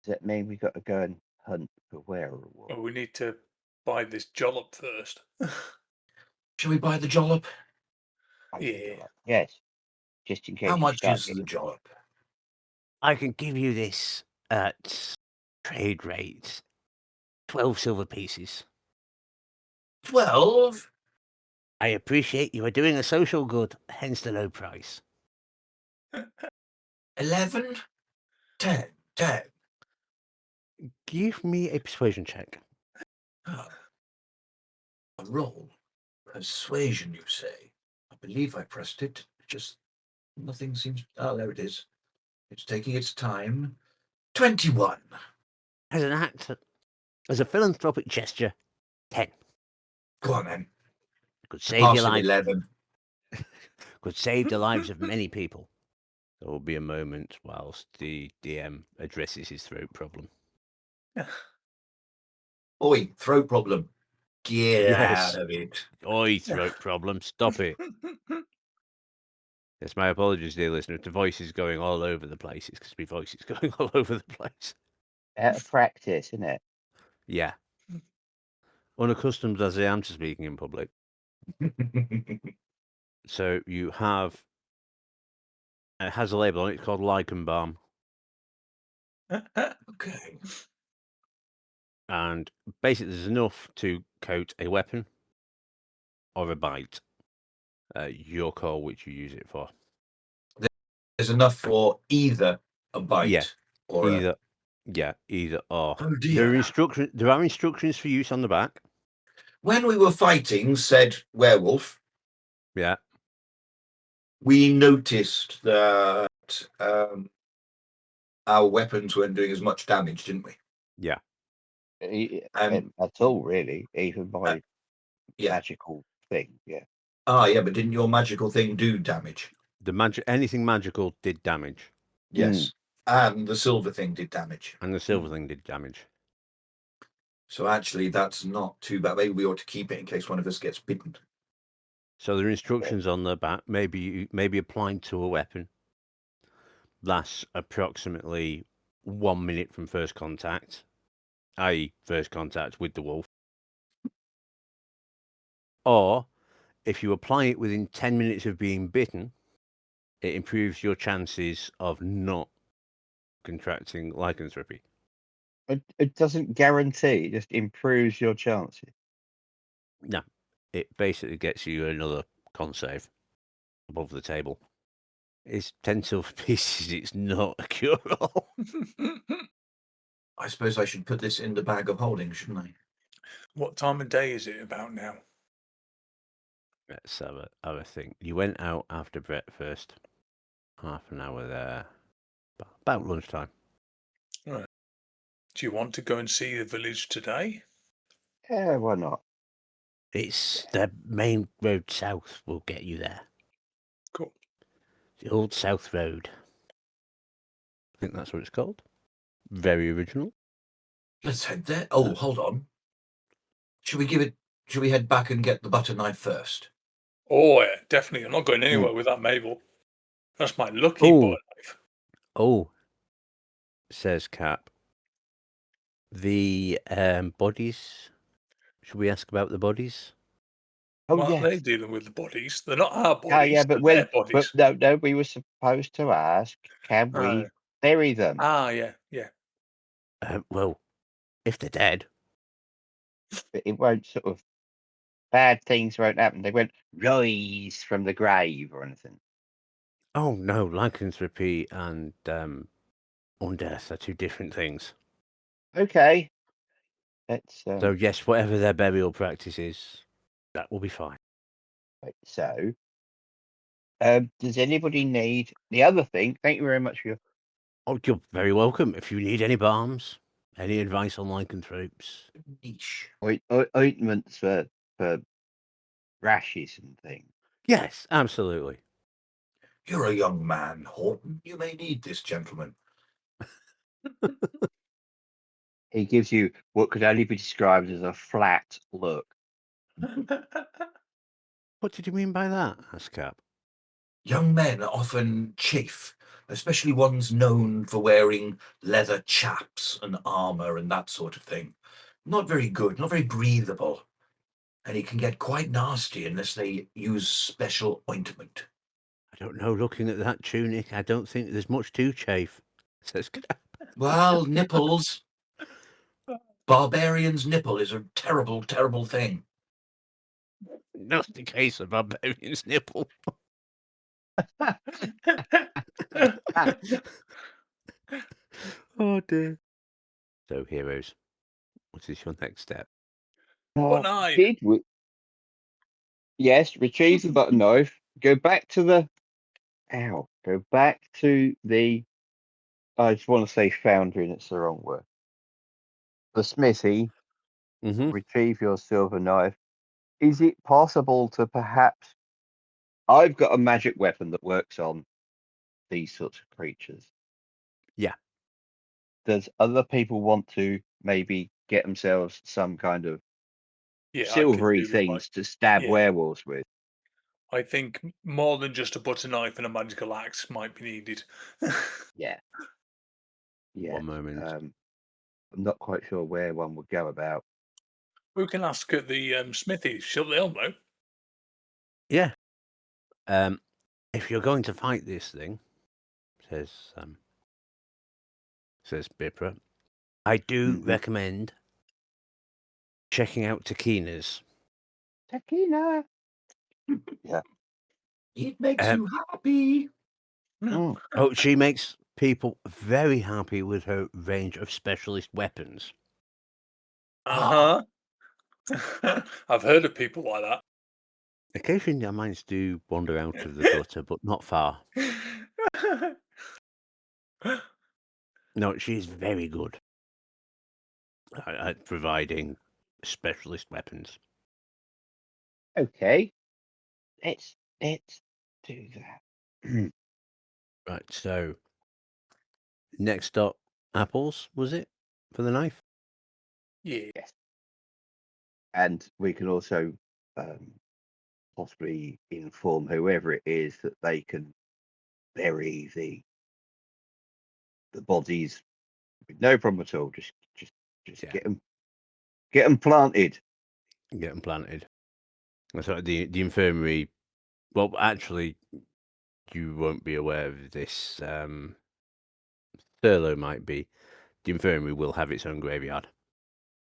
that mean we got to go and hunt for werewolves? Well, we need to buy this jollop first. Shall we buy the jollop? Yeah. Yes, just in case. How you much start is the getting- jollop? I can give you this at trade rates. 12 silver pieces. 12? I appreciate you are doing a social good, hence the low price. 11? 10? 10? Give me a persuasion check. Oh. A roll. Persuasion, you say? I believe I pressed it. Just nothing seems. Oh, there it is. It's taking its time. 21. As an act, as a philanthropic gesture, 10. Go on then. Could save your Pass it life. 11. Could save the lives of many people. There will be a moment whilst the DM addresses his throat problem. Oi, throat problem. Get Yes. out of it. Oi, throat problem. Stop it. Yes, my apologies, dear listener. If the voice is going all over the place, it's because my voice is going all over the place. Out of practice, isn't it? Yeah. Unaccustomed as I am to speaking in public. So you have. It has a label on it. It's called lichen balm. Okay. And basically, there's enough to coat a weapon or a bite. Your call, which you use it for. There's enough for either a bite Yeah, or either. Yeah, either or. Oh There are dear. There are instructions for use on the back. When we were fighting said werewolf, Yeah. we noticed that our weapons weren't doing as much damage, didn't we? Yeah. At all, really. Even my Yeah. magical thing. Yeah. Yeah, but didn't your magical thing do damage? The anything magical did damage, Yes. And the silver thing did damage. and the silver thing did damage. So actually, that's not too bad. Maybe we ought to keep it in case one of us gets bitten. So there are instructions on the back. Maybe applying to a weapon lasts approximately 1 minute from first contact, i.e., first contact with the wolf. Or if you apply it within 10 minutes of being bitten, it improves your chances of not contracting lycanthropy. It doesn't guarantee, it just improves your chances. No, it basically gets you another con save above the table. It's 10 silver pieces. It's not a cure-all. I suppose I should put this in the bag of holding, shouldn't I? What time of day is it about now? Let's have a think. You went out after breakfast. Half an hour there. About lunchtime. Right. Do you want to go and see the village today? Yeah, why not? It's the main road south will get you there. Cool. The old South Road. I think that's what it's called. Very original. Let's head there. Oh, hold on. Should we head back and get the butter knife first? Oh, yeah, definitely. I'm not going anywhere without Mabel. That's my lucky Oh. butter knife. Oh, says Cap. The bodies. Should we ask about the bodies? Oh Well, they're yes. dealing with the bodies. They're not our Yeah, bodies. but They're their bodies. no, we were supposed to ask, can Oh. we bury them? Yeah. Well, if they're dead. But it won't sort of bad things won't happen. They won't rise from the grave or anything. Oh no, lycanthropy and undeath are two different things. Okay. Let's So yes, whatever their burial practice is, that will be fine. right, so does anybody need the other thing? Thank you very much for your Oh, you're very welcome. If you need any balms, any advice on lycanthropes. Niche. ointments for rashes and things. Yes, absolutely. You're a young man, Horton. You may need this, gentleman. He gives you what could only be described as a flat look. What did you mean by that? Asked Cap. Young men often chafe, especially ones known for wearing leather chaps and armor and that sort of thing. Not very good, not very breathable. And it can get quite nasty unless they use special ointment. I don't know. Looking at that tunic, I don't think there's much to chafe. Says Cap. Well, nipples. Barbarian's nipple is a terrible, terrible thing. Not the case of barbarian's nipple. Oh dear. So, heroes, what is your next step? What knife? Did we? Yes, retrieve the button knife. Go back to the. Ow. Go back to the. I just want to say foundry, and it's the wrong word. The smithy. Mm-hmm. Retrieve your silver knife. Is it possible to perhaps? I've got a magic weapon that works on these sorts of creatures. Yeah. Does other people want to maybe get themselves some kind of Yeah, I could silvery do with things to stab yeah. werewolves with? I think more than just a butter knife and a magical axe might be needed. Yeah. Yeah. One moment. I'm not quite sure where one would go about. We can ask at the smithy. They'll know. Yeah. If you're going to fight this thing, says Bipra, I do Mhm. recommend checking out Takinas. Takina. Yeah. It makes you happy. Mm. Oh, she makes people very happy with her range of specialist weapons. Uh huh. I've heard of people like that. Occasionally, our minds do wander out of the gutter, but not far. No, she's very good at providing specialist weapons. Okay. Let's do that. Right, so next up, apples, was it, for the knife? Yeah. Yes. And we can also possibly inform whoever it is that they can bury the bodies with no problem at all. Just Yeah. get them planted. Get them planted. So the infirmary. Well, actually, you won't be aware of this. Thurlow might be. The infirmary will have its own graveyard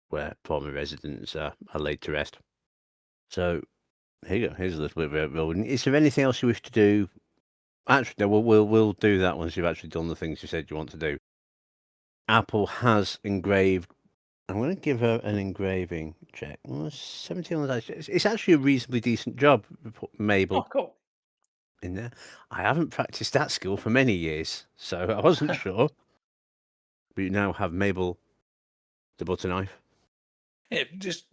where former residents are laid to rest. So here you go. Here's a little bit of building. Is there anything else you wish to do? Actually, no, we'll do that once you've actually done the things you said you want to do. Apple has engraved. I'm going to give her an engraving check. Well, 17 on the dice. It's actually a reasonably decent job. Put Mabel Oh, cool. in there. I haven't practiced that skill for many years, so I wasn't sure. But you now have Mabel, the butter knife. Yeah, just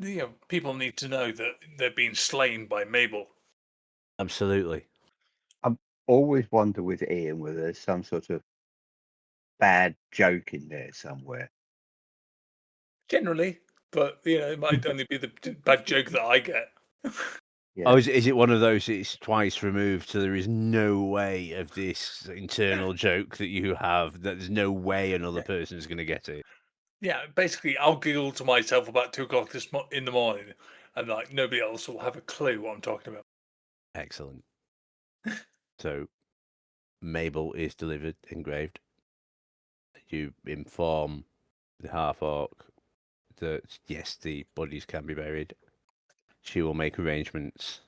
people need to know that they're being slain by Mabel. Absolutely. Always wonder with Iain whether there's some sort of bad joke in there somewhere. Generally, but it might only be the bad joke that I get. Yeah. Oh, is it one of those? It's twice removed, so there is no way of this internal joke that you have. That there's no way another person is going to get it. Yeah, basically, I'll giggle to myself about 2 o'clock in the morning, and like nobody else will have a clue what I'm talking about. Excellent. So, Mabel is delivered engraved. You inform the half orc that yes, the bodies can be buried. She will make arrangements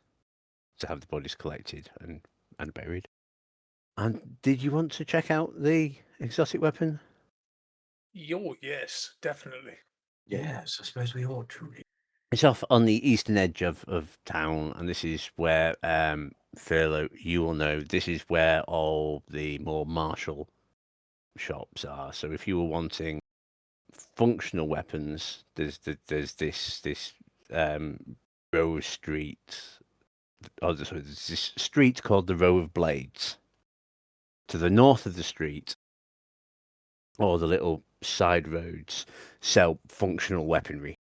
to have the bodies collected and buried. And did you want to check out the exotic weapon? Yes, definitely. Yes, I suppose we ought to. It's off on the eastern edge of town, and this is where Thurlow, you will know, this is where all the more martial shops are. So if you were wanting functional weapons, there's this row of street. Oh, sorry, there's this street called the Row of Blades. To the north of the street, all the little side roads sell functional weaponry.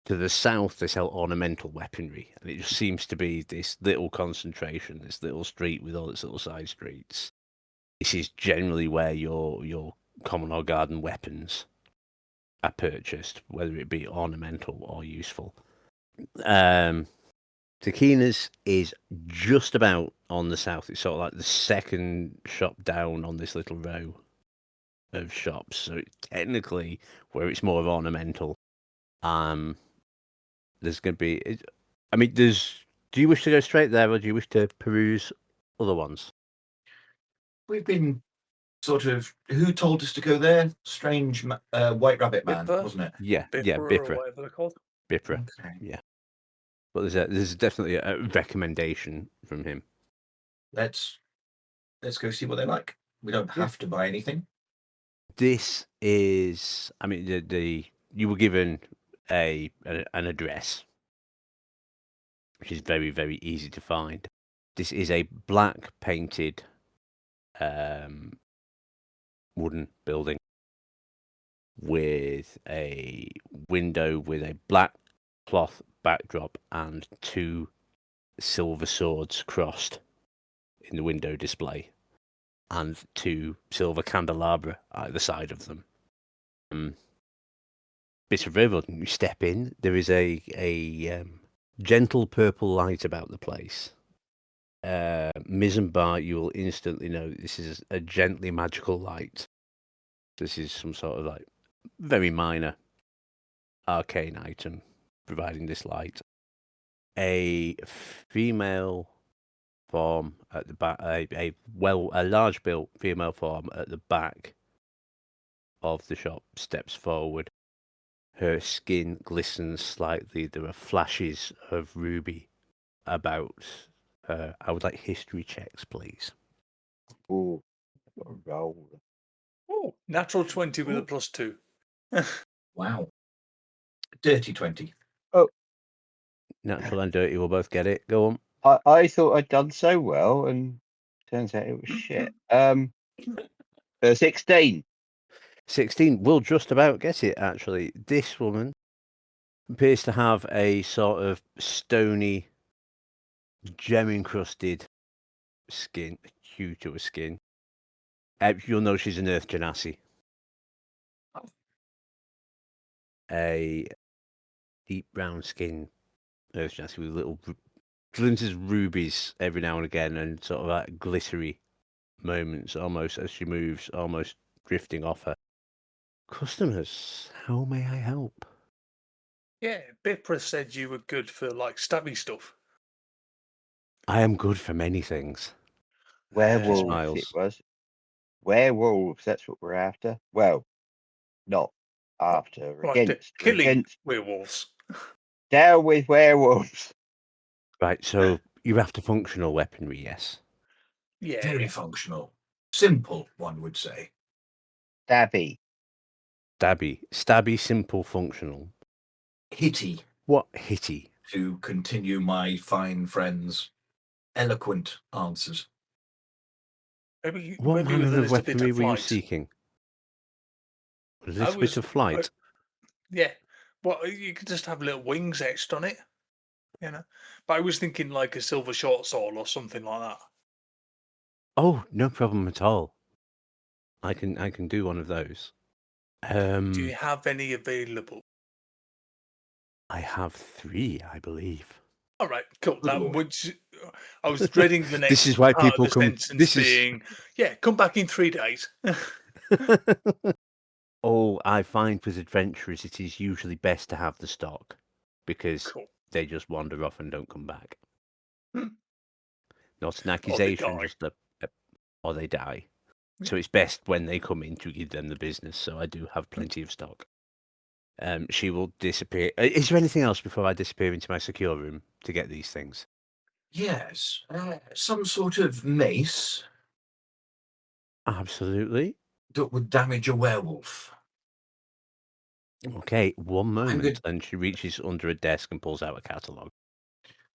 To the south, they sell ornamental weaponry, and it just seems to be this little concentration, this little street with all its little side streets. This is generally where your common or garden weapons are purchased, whether it be ornamental or useful. Takina's is just about on the south. It's sort of like the second shop down on this little row of shops. So technically, where it's more of ornamental, there's going to be. I mean, do you wish to go straight there, or do you wish to peruse other ones? We've been sort of. Who told us to go there? Strange White Rabbit Man, Bipper? wasn't it? Yeah, Bipper, or Bipra. whatever they're called. Bipra. Okay. Yeah. But there's definitely a recommendation from him. Let's go see what they like. We don't Yeah. have to buy anything. This is, I mean, you were given an address, which is very, very easy to find. This is a black painted wooden building with a window with a black cloth backdrop and 2 silver swords crossed in the window display, and 2 silver candelabra at the side of them. Bits of river. You step in. There is a gentle purple light about the place. Missenbar, you will instantly know this is a gently magical light. This is some sort of like very minor arcane item providing this light. A female form at the back, a large built female form at the back of the shop steps forward. Her skin glistens slightly. There are flashes of ruby about her. I would like history checks, please. Ooh, got a roll. Oh, natural 20 with a Ooh. +2. Wow. Dirty 20. Natural and dirty will both get it. Go on. I thought I'd done so well, and turns out it was shit. 16. 16 will just about get it, actually. This woman appears to have a sort of stony, gem-encrusted skin, hue to her skin. You'll know she's an Earth Genasi. A deep brown skin Earth Genasi with little glints of rubies every now and again, and sort of like glittery moments almost as she moves, almost drifting off her. Customers, how may I help? Yeah, Bipper said you were good for like stabby stuff. I am good for many things. Werewolves, it smiles. was. Werewolves, that's what we're after. Well, not after. Right, Against. We're killing against. werewolves. Down with werewolves. Right, so you're after functional weaponry, yes? Yeah. Very functional. Simple, one would say. Stabby. Stabby, simple, functional. Hitty, What hitty? to continue my fine friend's eloquent answers. Maybe What with a manner of little bit weaponry of were you flight. seeking? A I little bit was- of flight. Yeah. Well, you could just have little wings etched on it. you know. But I was thinking like a silver short sword or something like that. Oh, no problem at all. I can do one of those. Do you have any available? I have 3, I believe. All right, cool. Good That lord. would. I was dreading the next This is why part of people the come. sentence This is. being, yeah, come back in 3 days. Oh, I find with adventurers it is usually best to have the stock because Cool. they just wander off and don't come back. Hmm. Not an Or they accusation, die. just or they die. Yeah. So it's best when they come in to give them the business. So I do have plenty of stock. She will disappear. Is there anything else before I disappear into my secure room to get these things? Yes, some sort of mace Absolutely. that would damage a werewolf. Okay, one moment. good. And she reaches under a desk and pulls out a catalogue.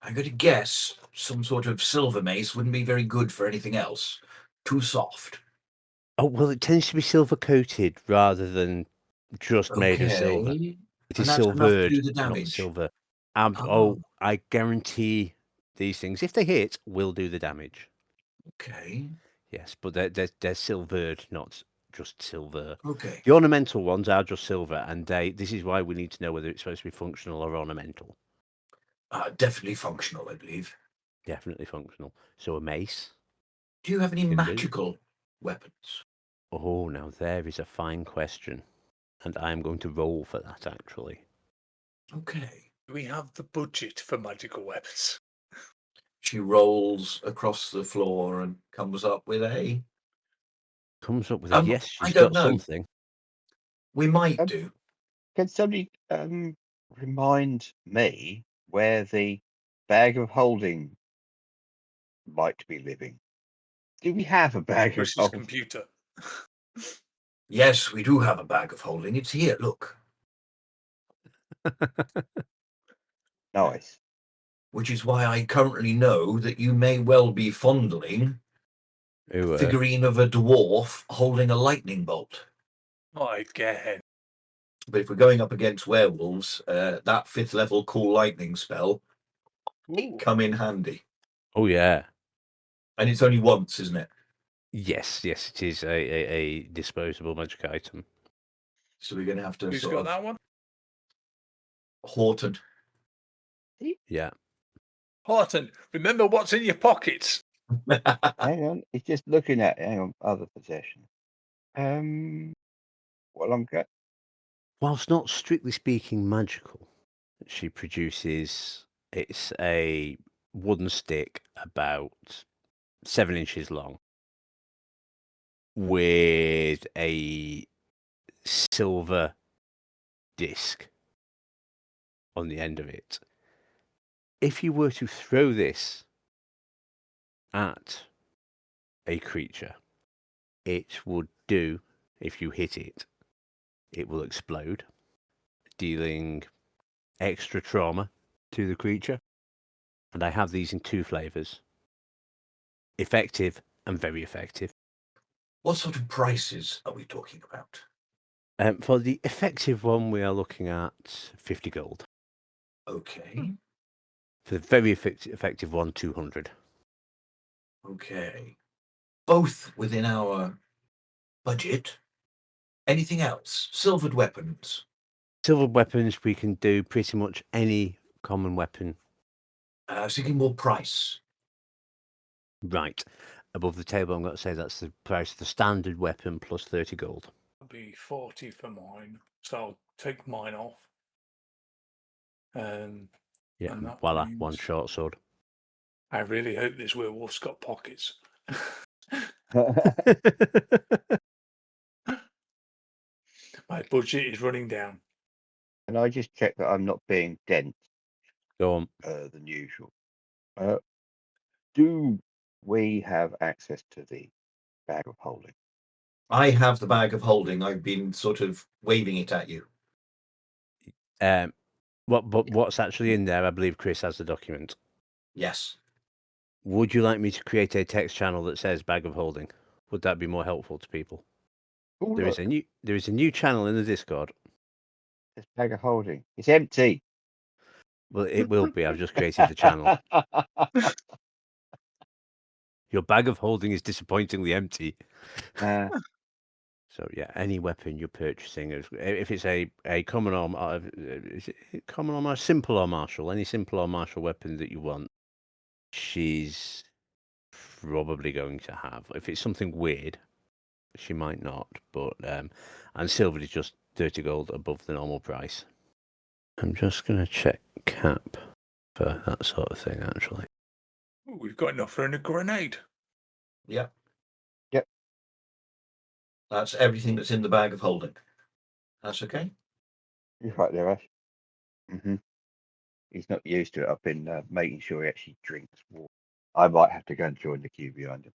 I'm going to guess some sort of silver mace wouldn't be very good for anything else. Too soft. Oh, well, it tends to be silver coated rather than just made of silver. Okay. It And is that's enough to silvered, do the not damage. silver. Oh. I guarantee these things, if they hit, will do the damage. Okay. Yes, but they're silvered, not just silver. Okay. The ornamental ones are just silver, and this is why we need to know whether it's supposed to be functional or ornamental. Definitely functional, I believe. Definitely functional. So a mace. Do you have any Can do. magical weapons? Oh, now there is a fine question, and I am going to roll for that, actually. Okay. Do we have the budget for magical weapons? She rolls across the floor and comes up with a. Comes up with a yes, I she's don't got know. something. We might Um, do. Can somebody remind me where the bag of holding might be living? Do we have a bag of Chris's holding? computer. Yes, we do have a bag of holding. It's here. Look. Nice. Which is why I currently know that you may well be fondling Ooh, a figurine of a dwarf holding a lightning bolt. Again. But if we're going up against werewolves, that 5th level cool lightning spell Ooh. come in handy. oh yeah. And it's only once, isn't it? Yes, it is a disposable magic item. So we're going to have to Who's sort got of that one? Horton. Yeah. Horton, remember what's in your pockets. Hang on, it's just looking at other possessions. Well, I'm good. Whilst not strictly speaking magical, she produces it's a wooden stick about 7 inches long with a silver disc on the end of it. If you were to throw this at a creature, it would do, if you hit it, it will explode, dealing extra trauma to the creature. And I have these in 2 flavors: effective and very effective. What sort of prices are we talking about? For the effective one, we are looking at 50 gold. Okay. For the very effective one, 200. Okay. Both within our budget. Anything else? Silvered weapons. Silver weapons, we can do pretty much any common weapon. I was thinking more price. Right. Above the table, I'm going to say that's the price of the standard weapon plus 30 gold. That'll be 40 for mine. So I'll take mine off. Yeah, And that voila, means- one short sword. I really hope this werewolf's got pockets. My budget is running down. Can I just check that I'm not being dense Go on. than usual? Do we have access to the bag of holding? I have the bag of holding. I've been sort of waving it at you. What's actually in there? I believe Chris has the document. Yes. Would you like me to create a text channel that says bag of holding? Would that be more helpful to people? Oh, There look, is a new channel in the Discord. this bag of holding. It's empty. Well, it will be. I've just created the channel. Your bag of holding is disappointingly empty. So yeah, any weapon you're purchasing, if it's a common or is it common or simple or martial, any simple or martial weapon that you want, she's probably going to have. If it's something weird, she might not. But and silver is just 30 gold above the normal price. I'm just gonna check cap for that sort of thing. Actually, We've got enough for a grenade. Yep. Yep. That's everything that's in the bag of holding. That's okay. You're right there, Ash. He's not used to it. I've been making sure he actually drinks water. I might have to go and join the queue behind him.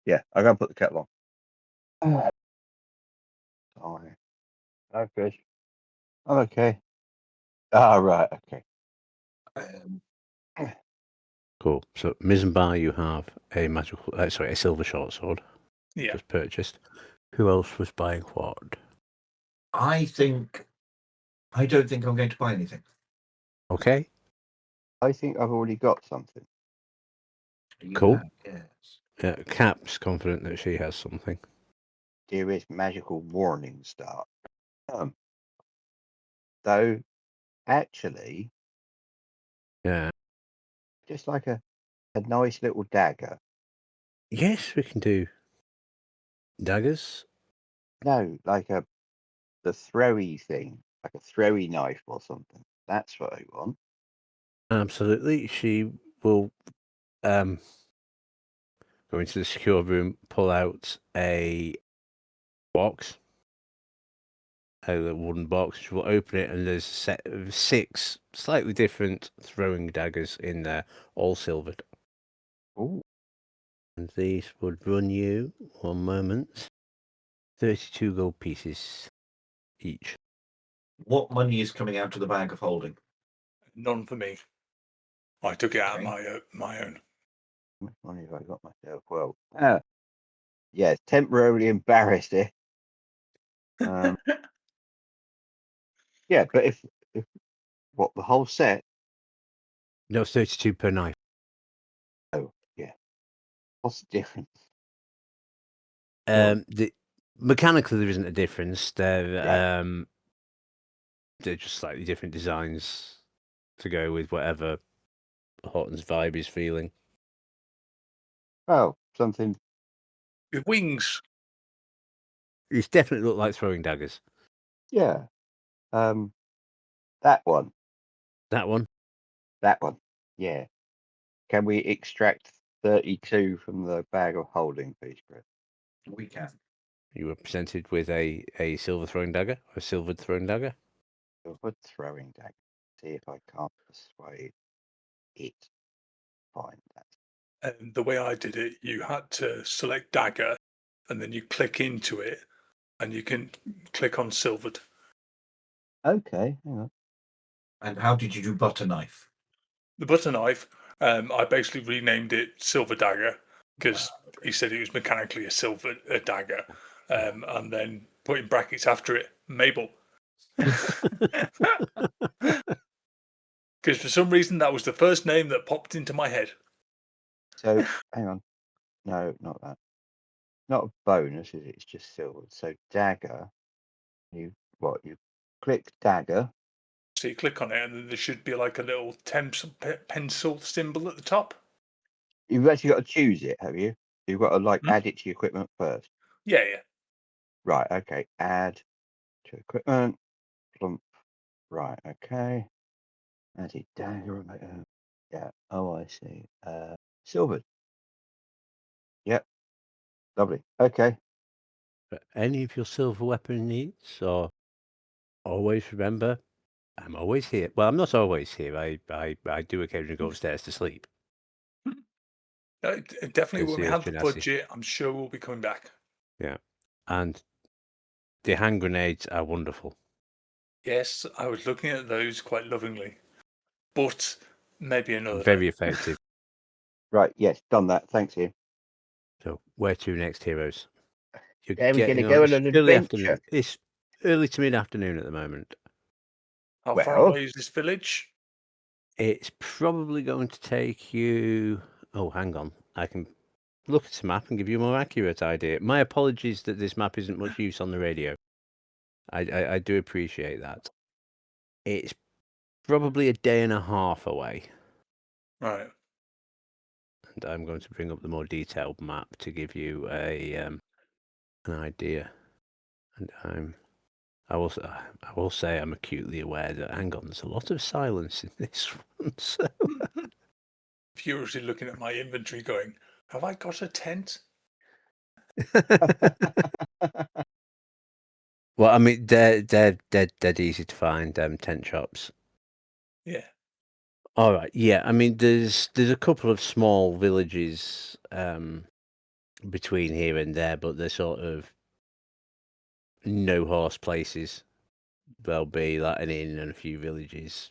Yeah, I'll go and put the kettle on. Sorry. Oh, good. I'm okay. Ah, right. Okay. cool. So Missenbar, you have a magical, a silver short sword. Yeah. Just purchased. Who else was buying what? I don't think I'm going to buy anything. Okay, I think I've already got something. You Cool. have, yes. yeah, Cap's confident that she has something. Dearest magical warning star. Though, actually, Yeah. just like a nice little dagger. Yes, we can do daggers. No, like the throwy thing, like a throwy knife or something. That's what I want. Absolutely. She will go into the secure room, pull out a box, a little wooden box. She will open it, and there's a set of 6 slightly different throwing daggers in there, all silvered. Ooh. And these would run you, 1 moment, 32 gold pieces each. What money is coming out of the bag of holding? None for me. I took it out of Okay. my own. How much money have I got myself? Well, yeah, temporarily embarrassed here. Yeah, but if what, the whole set? No, it's 32 per knife. Oh, yeah. What's the difference? Well, Mechanically, there isn't a difference. Yeah. They're just slightly different designs to go with whatever Horton's vibe is feeling. Oh, something. With wings. These definitely look like throwing daggers. Yeah. That one. That one. That one. Yeah. Can we extract 32 from the bag of holding, please, Chris? We can. You were presented with a silver throwing dagger, a silvered throwing dagger. Silver throwing dagger. See if I can't persuade it. Find that. And the way I did it, you had to select dagger, and then you click into it, and you can click on silvered. Okay, hang on. And how did you do butter knife? The butter knife, I basically renamed it silver dagger because he said it was mechanically a dagger, and then put in brackets after it, Mabel. Because for some reason that was the first name that popped into my head. So, hang on. No, not that. Not a bonus, is it? It's just silver. So, dagger. You click dagger. So you click on it, and then there should be like a little pencil symbol at the top. You've actually got to choose it, have you? You've got to add it to your equipment first. Yeah. Right, okay. Add to equipment. Plump. Right, okay. Added dagger. Yeah. Oh, I see. Silvered. Yep. Lovely. Okay. For any of your silver weapon needs, or always remember, I'm always here. Well, I'm not always here. I do occasionally go upstairs to sleep. Definitely when we have the Genasi. budget, I'm sure we'll be coming back. Yeah, and the hand grenades are wonderful. Yes, I was looking at those quite lovingly, but maybe another Very day. effective. Right. Yes. Done that. Thanks, Ian. So, where to next, heroes? You're Yeah, we're getting gonna go on. on an Early adventure. afternoon. It's early to mid-afternoon at the moment. How far Well- away is this village? It's probably going to take you. Oh, hang on. I can look at the map and give you a more accurate idea. My apologies that this map isn't much use on the radio. I do appreciate that. It's probably a day and a half away. Right. And I'm going to bring up the more detailed map to give you an idea. And I will say I'm acutely aware that, hang on, there's a lot of silence in this one. So. Furiously looking at my inventory going, have I got a tent? Well, I mean, they're dead easy to find, tent shops. Yeah. All right, yeah. I mean, there's a couple of small villages between here and there, but they're sort of no horse places. There'll be like an inn and a few villages,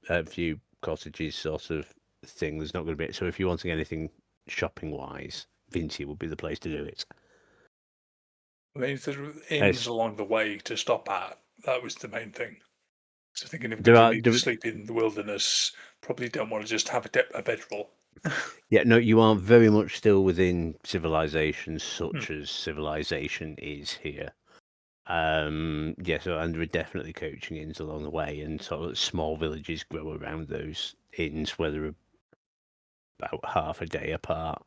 a few cottages, sort of thing. There's not going to be. So if you're wanting anything shopping wise, Vinci would be the place to do it. I mean, if there are inns along the way to stop at, that was the main thing. So thinking if we do need to sleep in the wilderness, probably don't want to just have a bedroll. Yeah, no, you are very much still within civilization, such as civilization is here. Yeah, so and there are definitely coaching inns along the way, and sort of small villages grow around those inns, where they're about half a day apart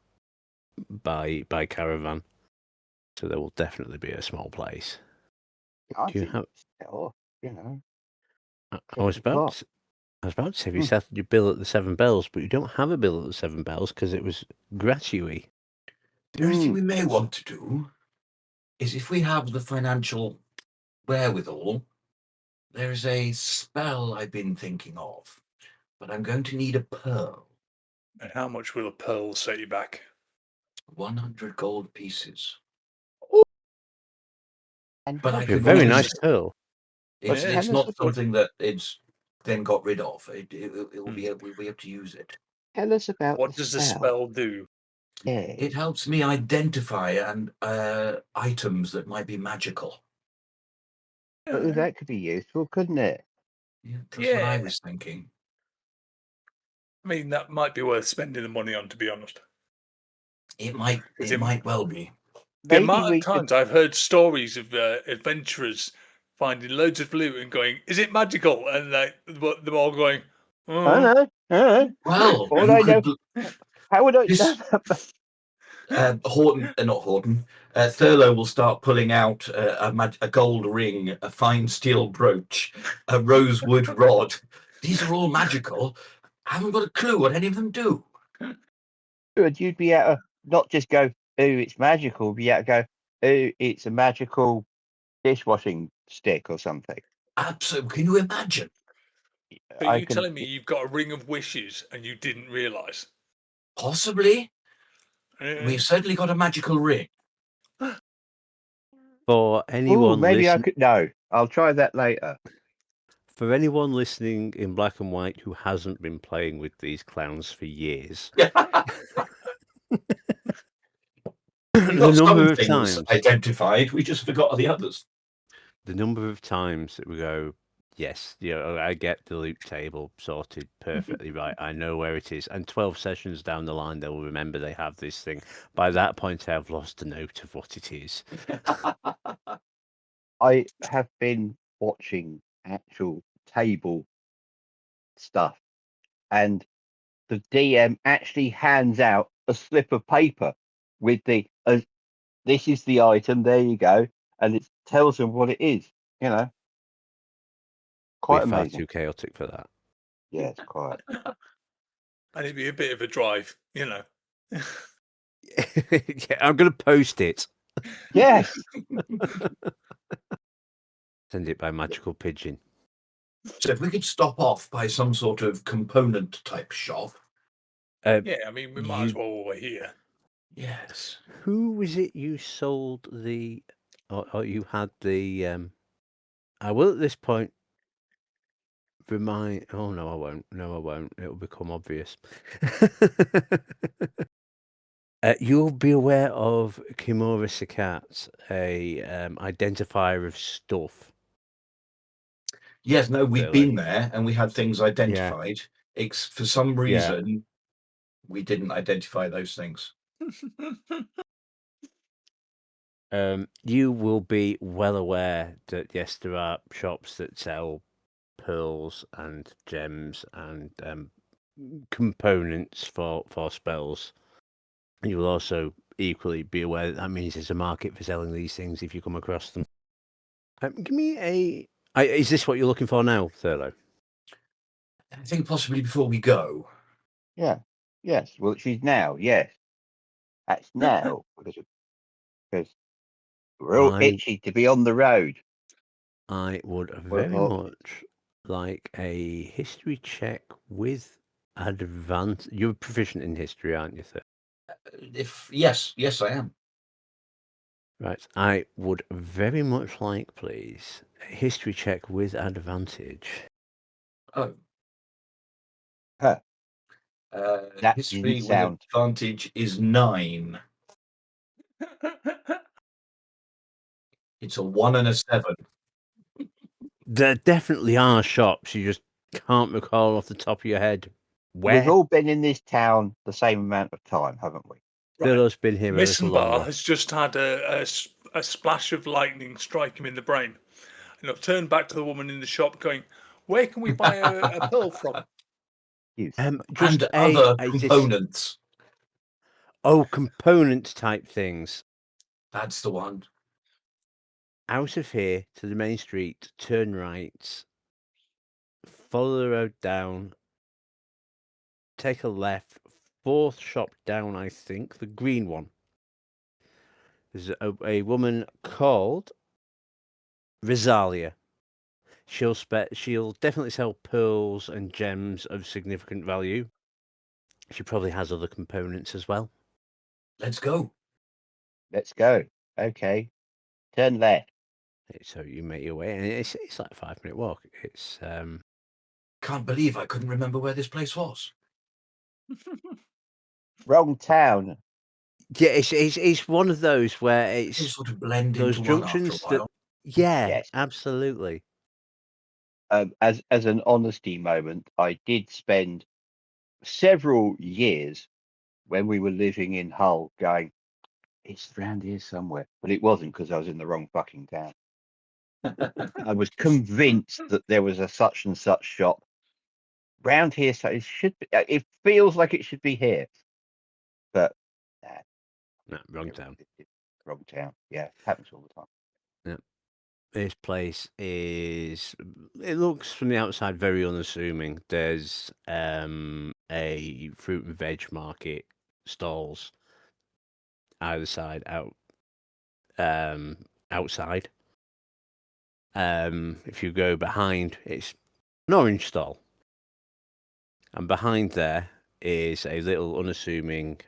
by caravan. So there will definitely be a small place. Do you have? Oh, you know. I was about to say we settled your bill at the Seven Bells, but you don't have a bill at the Seven Bells because it was gratuity. The only thing we may want to do is, if we have the financial wherewithal, there is a spell I've been thinking of, but I'm going to need a pearl. And how much will a pearl set you back? 100 gold pieces. But a very nice pearl. It's not something that it's then got rid of. We'll be able to use it. Tell us about what does the spell do? Yeah. It helps me identify items that might be magical. Oh, that could be useful, couldn't it? Yeah, that's what I was thinking. I mean, that might be worth spending the money on, to be honest. It might well be. The amount of times I've heard stories of adventurers finding loads of loot and going, "Is it magical?" And like they're all going, I know. Well, all I know. How would I know? Horton, not Horton. Thurlow will start pulling out a gold ring, a fine steel brooch, a rosewood rod. These are all magical. I haven't got a clue what any of them do. Good, you'd be able to not just go, "Oh, it's magical," but you able to go, "Oh, it's a magical dishwashing stick or something." Absolutely. Can you imagine? But you're telling me you've got a ring of wishes and you didn't realise? Possibly. We've certainly got a magical ring. For anyone maybe I could. No, I'll try that later. For anyone listening in black and white who hasn't been playing with these clowns for years, the number of times identified, we just forgot the others. The number of times that we go, yes, I get the loot table sorted perfectly right. I know where it is. And 12 sessions down the line, they'll remember they have this thing. By that point, I've lost a note of what it is. I have been watching actual table stuff, and the DM actually hands out a slip of paper with this is the item, there you go, and it tells them what it is, quite We're amazing. far too chaotic for that. Yeah, it's quite. And it'd be a bit of a drive, Yeah, I'm going to post it. Yes. Send it by magical pigeon. So if we could stop off by some sort of component type shop. Yeah, I mean, we might as well while we're here. Yes. Who was it you sold the, or you had the, I will at this point remind, oh no, I won't. No, I won't. It'll become obvious. You'll be aware of Kimura Sakat, a identifier of stuff. Yes, no, we've been there and we had things identified. For some Yeah. reason, we didn't identify those things. You will be well aware that yes, there are shops that sell pearls and gems and components for spells. You will also equally be aware that means there's a market for selling these things if you come across them. Give me is this what you're looking for now, Thurlow? I think possibly before we go. Yeah. Yes. Well, she's now. Yes. That's now because we're all itchy to be on the road. I would Well, very much like a history check with advantage. You're proficient in history, aren't you, Thurlow? Yes, I am. Right. I would very much like, please, a history check with advantage. Oh. Huh. That History didn't with sound. advantage is 9. It's a 1 and a 7. There definitely are shops. You just can't recall off the top of your head where. We've all been in this town the same amount of time, haven't we? Thurlow's been here a little Missenbar longer. has just had a splash of lightning strike him in the brain. And I've turned back to the woman in the shop going, where can we buy a pearl from? Just and other components. Components type things. That's the one. Out of here to the main street, turn right, follow the road down, take a left, 4th shop down, I think, the green one. There's a woman called Rosalia. She'll definitely sell pearls and gems of significant value. She probably has other components as well. Let's go. Let's go. Okay. Turn left. So you make your way, and it's like a 5-minute walk. It's Can't believe I couldn't remember where this place was. Wrong town. Yeah, it's one of those where They it's sort of blend those into one after a junctions while. that Yes. Absolutely. As an honesty moment, I did spend several years when we were living in Hull going, it's around here somewhere. But it wasn't because I was in the wrong fucking town. I was convinced that there was a such and such shop round here. So it should be, it feels like it should be here. But No, wrong town. Wrong town. Yeah, happens all the time. Yeah. This place it looks from the outside very unassuming. There's a fruit and veg market stalls either side outside. If you go behind, it's an orange stall. And behind there is a little unassuming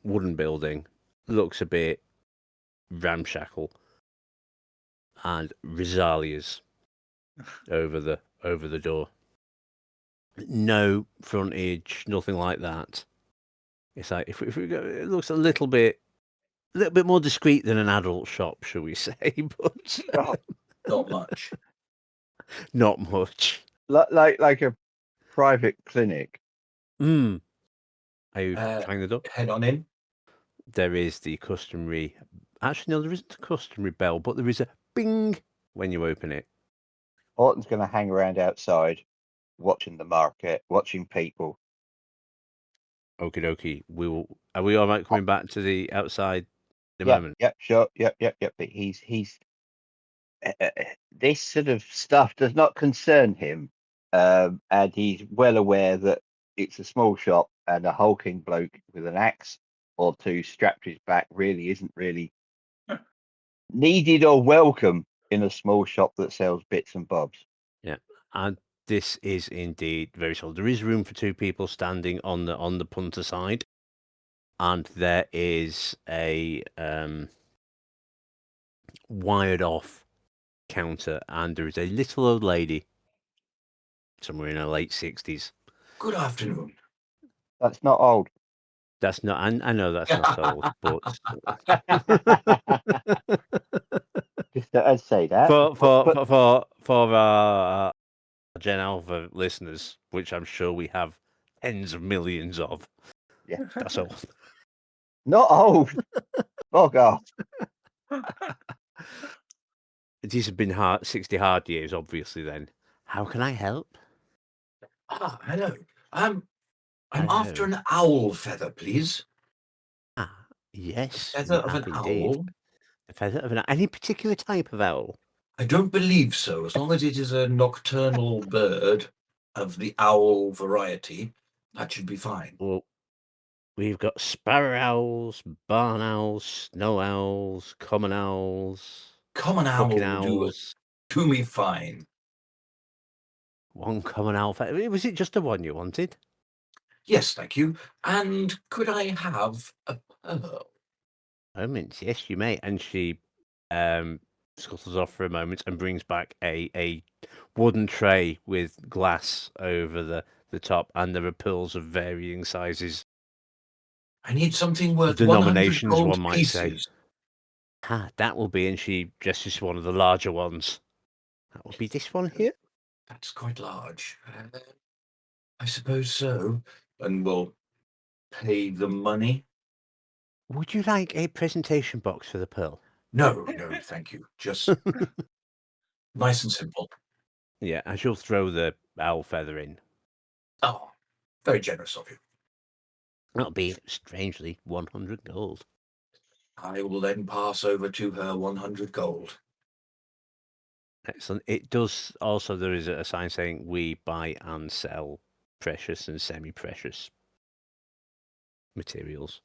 wooden building. Looks a bit ramshackle. And Rosalia's over the door. No frontage, nothing like that. It's like if we go, it looks a little bit more discreet than an adult shop, shall we say? But not much. Not much. Like a private clinic. Are you trying the door? Head on in. There is the customary. Actually, no, there isn't a customary bell, but there is a bing when you open it. Horton's going to hang around outside, watching the market, watching people. Okie dokie. Are we all right coming back to the outside in a moment? Yep, sure. Yep. But he's this sort of stuff does not concern him, and he's well aware that it's a small shop and a hulking bloke with an axe or two strapped to his back really isn't really needed or welcome in a small shop that sells bits and bobs. Yeah, and this is indeed very solid. There is room for 2 people standing on the punter side, and there is a wired off counter, and there is a little old lady somewhere in her late 60s. Good afternoon. That's not old. That's not. I know that's not old, but just I'd say that for our Gen Alpha listeners, which I'm sure we have tens of millions of. Yeah. That's all. Not old. Fuck off. These have been 60 hard years, obviously. Then, how can I help? Hello. I'm after Hello. an owl feather, please. Ah, yes, Feather we of have an indeed. owl? A feather of any particular type of owl? I don't believe so. As long as it is a nocturnal bird of the owl variety, that should be fine. Well, we've got sparrow owls, barn owls, snow owls, common owls, Common owl fucking will owls. do me fine. One common owl feather. Was it just the one you wanted? Yes, thank you. And could I have a pearl? Moments, yes, you may. And she scuttles off for a moment and brings back a wooden tray with glass over the top, and there are pearls of varying sizes. I need something worth 100 Denominations, gold one might say. pieces. That will be, and she gestures to one of the larger ones. That will be this one here. That's quite large. I suppose so. And we'll pay the money. Would you like a presentation box for the pearl? No, thank you. Just nice and simple. Yeah, and she'll throw the owl feather in. Oh, very generous of you. That'll be, strangely, 100 gold. I will then pass over to her 100 gold. Excellent. It does also, there is a sign saying we buy and sell precious and semi-precious materials.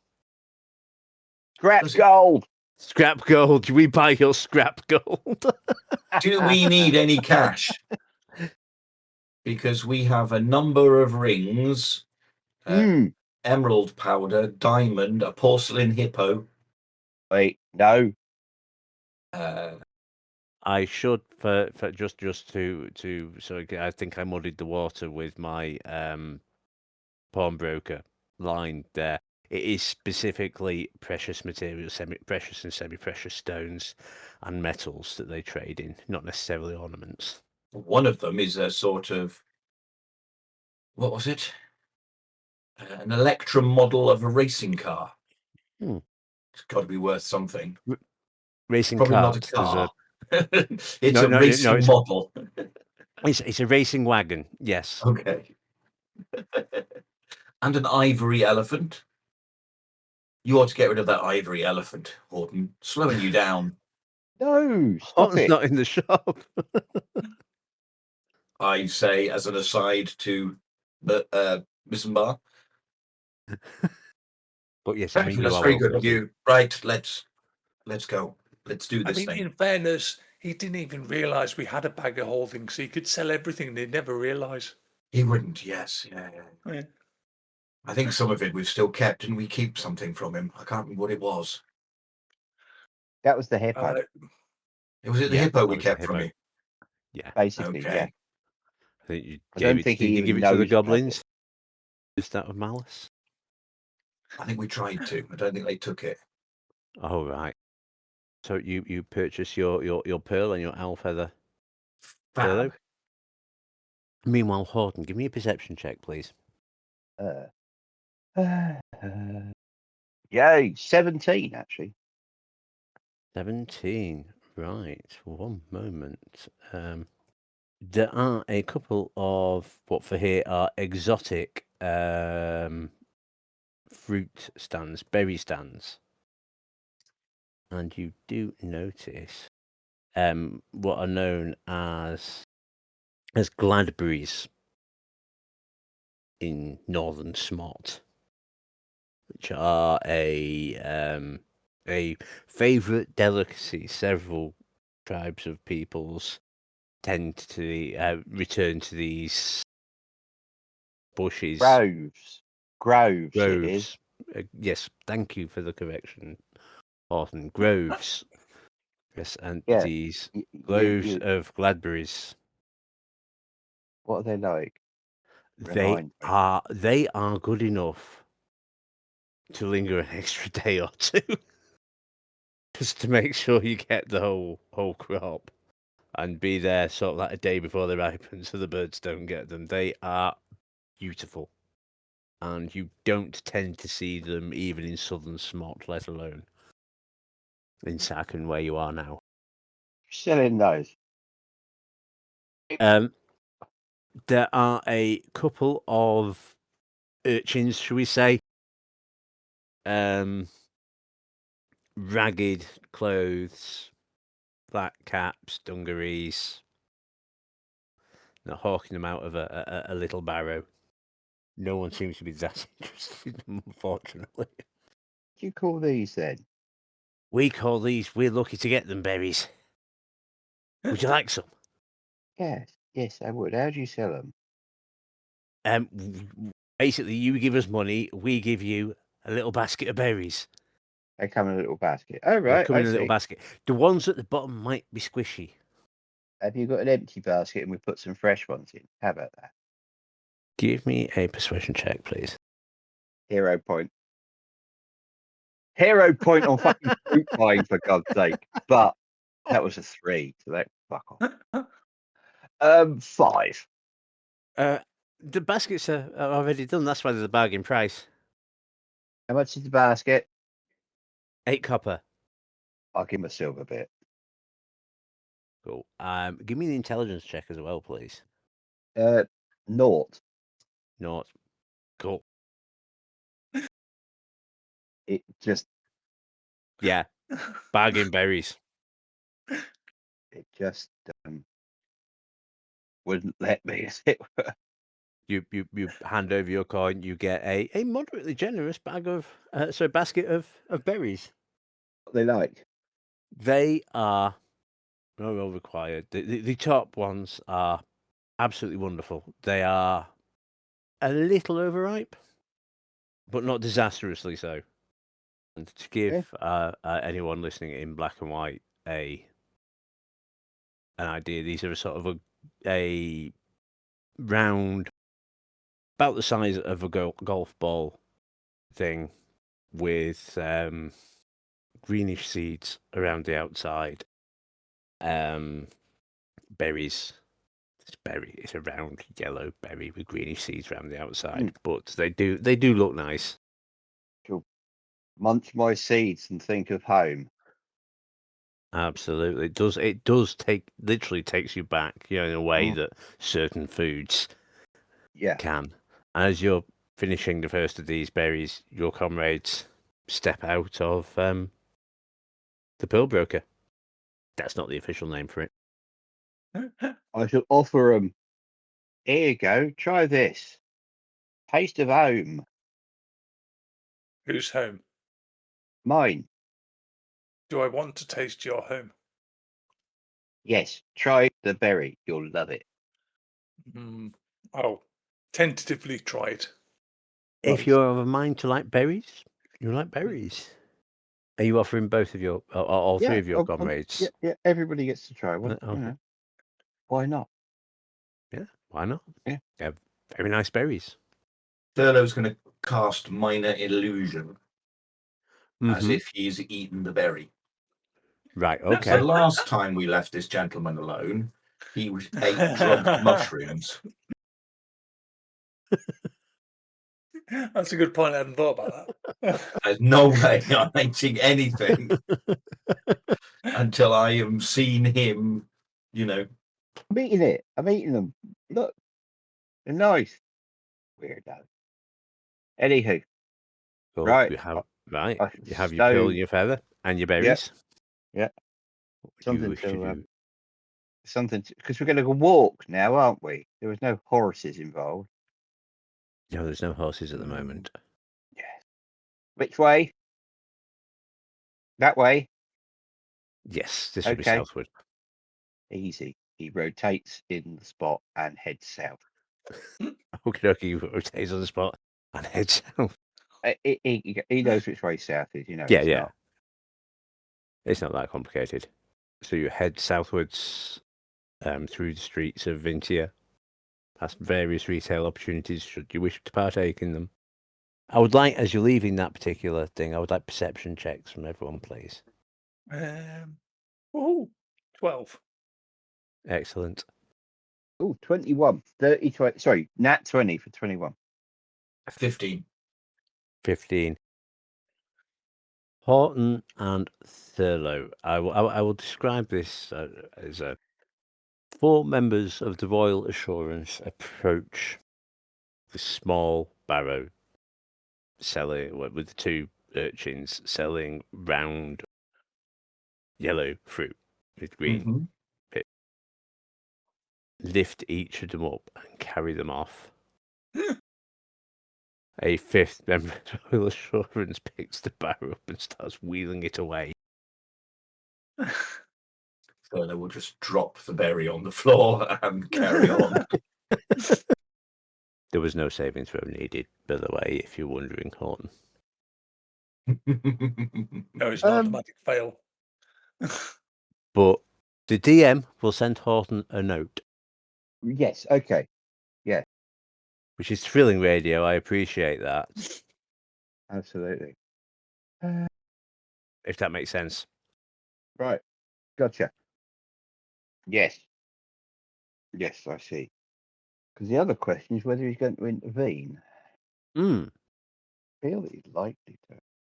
Scrap Does it- gold. Scrap gold. We buy your scrap gold. Do we need any cash? Because we have a number of rings, emerald powder, diamond, a porcelain hippo. Wait, no. I should for just to so I think I muddied the water with my pawnbroker line there. It is specifically precious materials, semi-precious and semi-precious stones and metals that they trade in, not necessarily ornaments. One of them is a sort of, what was it? An Electrum model of a racing car. It's got to be worth something. Racing Probably cart. not a car. It's No, a no, racing it's model. It's a racing wagon. Yes. Okay. And an ivory elephant. You ought to get rid of that ivory elephant, Horton. Slowing you down. No, stop Horton's it. not in the shop. I say as an aside to Missenbar. But yes, I Thank mean you. you That's are very good welcome of to. you. Right, let's go. Let's do I this mean, thing. in fairness, he didn't even realise we had a bag of holding, so he could sell everything and he'd never realise. He wouldn't, yes. Yeah. I think some of it we've still kept, and we keep something from him. I can't remember what it was. That was the hippo, Was it the Yeah, hippo that we was the kept from hippo. you? Yeah, basically. Okay. Yeah. I think you I gave don't it. think Did he you even give it to the knows about goblins? Is that of malice? I think we tried to. I don't think they took it. Oh right. So you purchase your pearl and your owl feather. Thurlow? Fab. Meanwhile, Horton, give me a perception check, please. Yay, 17 actually. 17. Right. One moment. There are a couple of what for here are exotic fruit stands, berry stands, and you do notice what are known as gladberries in northern Smot, which are a favourite delicacy. Several tribes of peoples tend to return to these bushes. Groves it is. Yes, thank you for the correction, Horton. Groves. Yes, and Yeah, these You, groves you, of gladberries. what are they like? They Remind me. are good enough to linger an extra day or two, just to make sure you get the whole crop. and be there sort of like a day before they ripen so the birds don't get them. They are beautiful, and you don't tend to see them even in southern Smot, let alone in Sacken where you are now. Selling those. There are a couple of urchins, shall we say, ragged clothes, flat caps, dungarees, hawking them out of a little barrow. No one seems to be that interested in them, unfortunately. What do you call these then? We call these, we're lucky to get them berries. Would you like some? Yes, I would. How do you sell them? Basically, you give us money, we give you a little basket of berries. They come in a little basket. Oh, They right, come I in a little see. basket. The ones at the bottom might be squishy. Have you got an empty basket and we put some fresh ones in? How about that? Give me a persuasion check, please. Hero point. Hero point on fucking fruit buying, for God's sake. But that was a 3, so that fuck off. 5. The baskets are already done. That's why there's a bargain price. How much is the basket? 8 copper. I'll give him a silver bit. Cool. Give me the intelligence check as well, please. 0. Not. Cool. It just Yeah. Bargain berries. Wouldn't let me. As it were. You hand over your coin. You get a moderately generous basket of berries. What they like. They are no well required. The top ones are absolutely wonderful. They are a little overripe, but not disastrously so. And to give anyone listening in black and white an idea, these are a sort of a round, about the size of a golf ball thing, with greenish seeds around the outside. Berries. It's a round yellow berry with greenish seeds around the outside, but they do look nice. Munch my seeds and think of home. Absolutely, it does literally takes you back, in a way that certain foods can. As you're finishing the first of these berries, your comrades step out of the Pearl Broker. That's not the official name for it. I shall offer them. Here you go. Try this. Taste of home. Whose home? Mine. Do I want to taste your home? Yes. Try the berry. You'll love it. I'll tentatively try it. If you're of a mind to like berries, you like berries. Are you offering both of your, all three of your comrades? Yeah. Everybody gets to try one. Okay. Why not? Yeah, why not? Yeah. They're very nice berries. Thurlow's going to cast minor illusion as Mhm. if he's eaten the berry. Right, The okay. last time we left this gentleman alone, he ate drugged mushrooms. That's a good point. I hadn't thought about that. There's no way I'm eating anything until I am seen him, I'm eating it. I'm eating them. Look. They're nice. Weirdo. Anywho. Cool. Right. You have your So- pill and your feather and your berries. Yeah. What do you Something wish to do? Something because we're going to go walk now, aren't we? There was no horses involved. No, there's no horses at the moment. Yes. Which way? That way. Yes, this will be Okay. southward. Easy. He rotates in the spot and heads south. Okay, rotates on the spot and heads south. He knows which way south is. Yeah, it's yeah. not. It's not that complicated. So you head southwards through the streets of Vintia, past various retail opportunities should you wish to partake in them. I would like, as you're leaving that particular thing, I would like perception checks from everyone, please. 12. Excellent. Oh, 21. 30, 20. Sorry, nat 20 for 21. 15. 15. Horton and Thurlow. I will describe this as 4 members of the Royal Assurance approach the small barrow selling with the 2 urchins selling round yellow fruit with green Mm-hmm. pit. Lift each of them up and carry them off. A 5th member of the Royal Assurance picks the barrow up and starts wheeling it away. So they will just drop the berry on the floor and carry on. There was no saving throw needed, by the way, if you're wondering, Horton. No, it's not automatic fail. But the DM will send Horton a note, Yes, okay. which is thrilling radio. I appreciate that, Absolutely. if that makes sense. Right. Gotcha. Yes. Yes, I see. Because the other question is whether he's going to intervene. Mm. I feel he's likely to.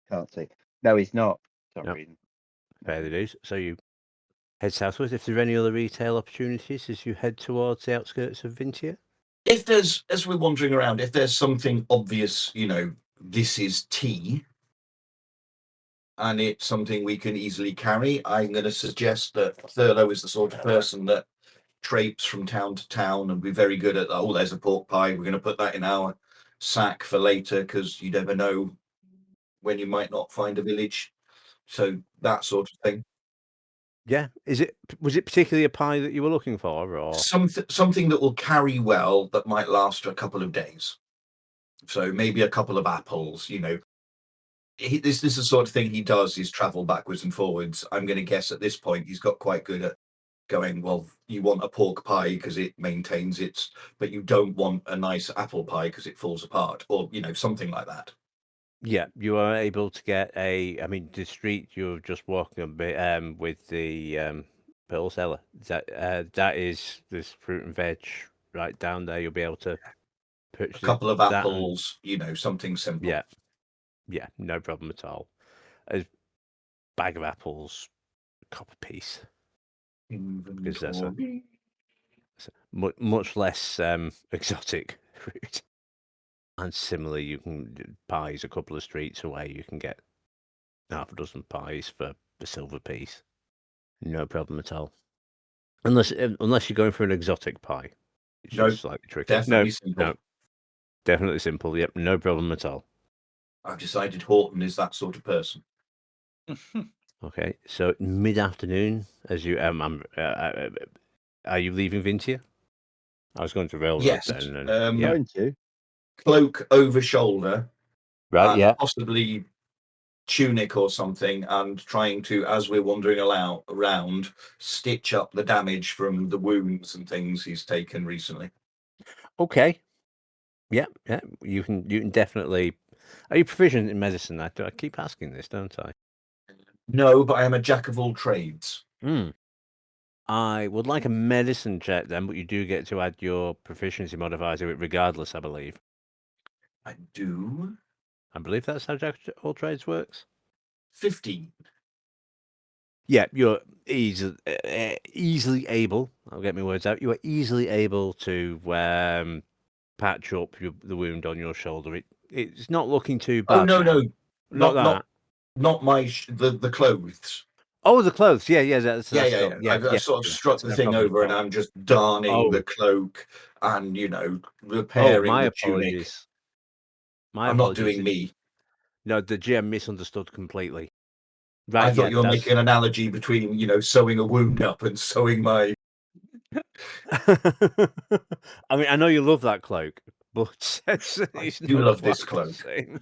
Can't see. No, he's not. For some Nope. reason. Fair dues. So you head southwards. If there are any other retail opportunities as you head towards the outskirts of Vintia? If there's, as we're wandering around, if there's something obvious, this is tea, and it's something we can easily carry, I'm going to suggest that Thurlow is the sort of person that traipse from town to town and be very good at, oh, there's a pork pie, we're going to put that in our sack for later, because you never know when you might not find a village. So that sort of thing. Yeah. Was it particularly a pie that you were looking for, or Something that will carry well, that might last a couple of days. So maybe a couple of apples, this is the sort of thing he does, is travel backwards and forwards. I'm going to guess at this point he's got quite good at going, well, you want a pork pie because it maintains its, but you don't want a nice apple pie because it falls apart, or something like that. yeah, you are able to get the street you're just walking a bit with the pill seller. That is this fruit and veg right down there. You'll be able to purchase A couple of that and- apples, something simple. yeah, no problem at all. A bag of apples, copper piece, because that's much less exotic fruit. And similarly, you can pies a couple of streets away. You can get half a dozen pies for the silver piece. No problem at all. Unless you're going for an exotic pie, which No, is slightly tricky. definitely simple. No, definitely simple. Yep, no problem at all. I've decided Horton is that sort of person. Okay, so mid-afternoon, as you are you leaving Vintia? I was going to railroad Yes. then. And, Going to. Cloak over shoulder, right, and yeah. possibly tunic or something, and trying to, as we're wandering around, stitch up the damage from the wounds and things he's taken recently. Okay. Yeah. You can definitely. Are you proficient in medicine? I keep asking this, don't I? No, but I am a jack of all trades. I would like a medicine check then, but you do get to add your proficiency modifier to it regardless, I believe. I do. I believe that's how Jack of all trades works. 15. Yeah, you're easily able. I'll get my words out. You are easily able to patch up the wound on your shoulder. It's not looking too bad. Oh no, now. no, Not not my the clothes. Oh, the clothes. Yeah. That's Yeah. still, I sort of struck the thing over, and I'm just darning the cloak and repairing my the tunic. apologies. I'm not doing me. No, the GM misunderstood completely. Right, I thought you were making an analogy between sewing a wound up and sewing my. I mean, I know you love that cloak, but it's I not do love quite this cloak. the same.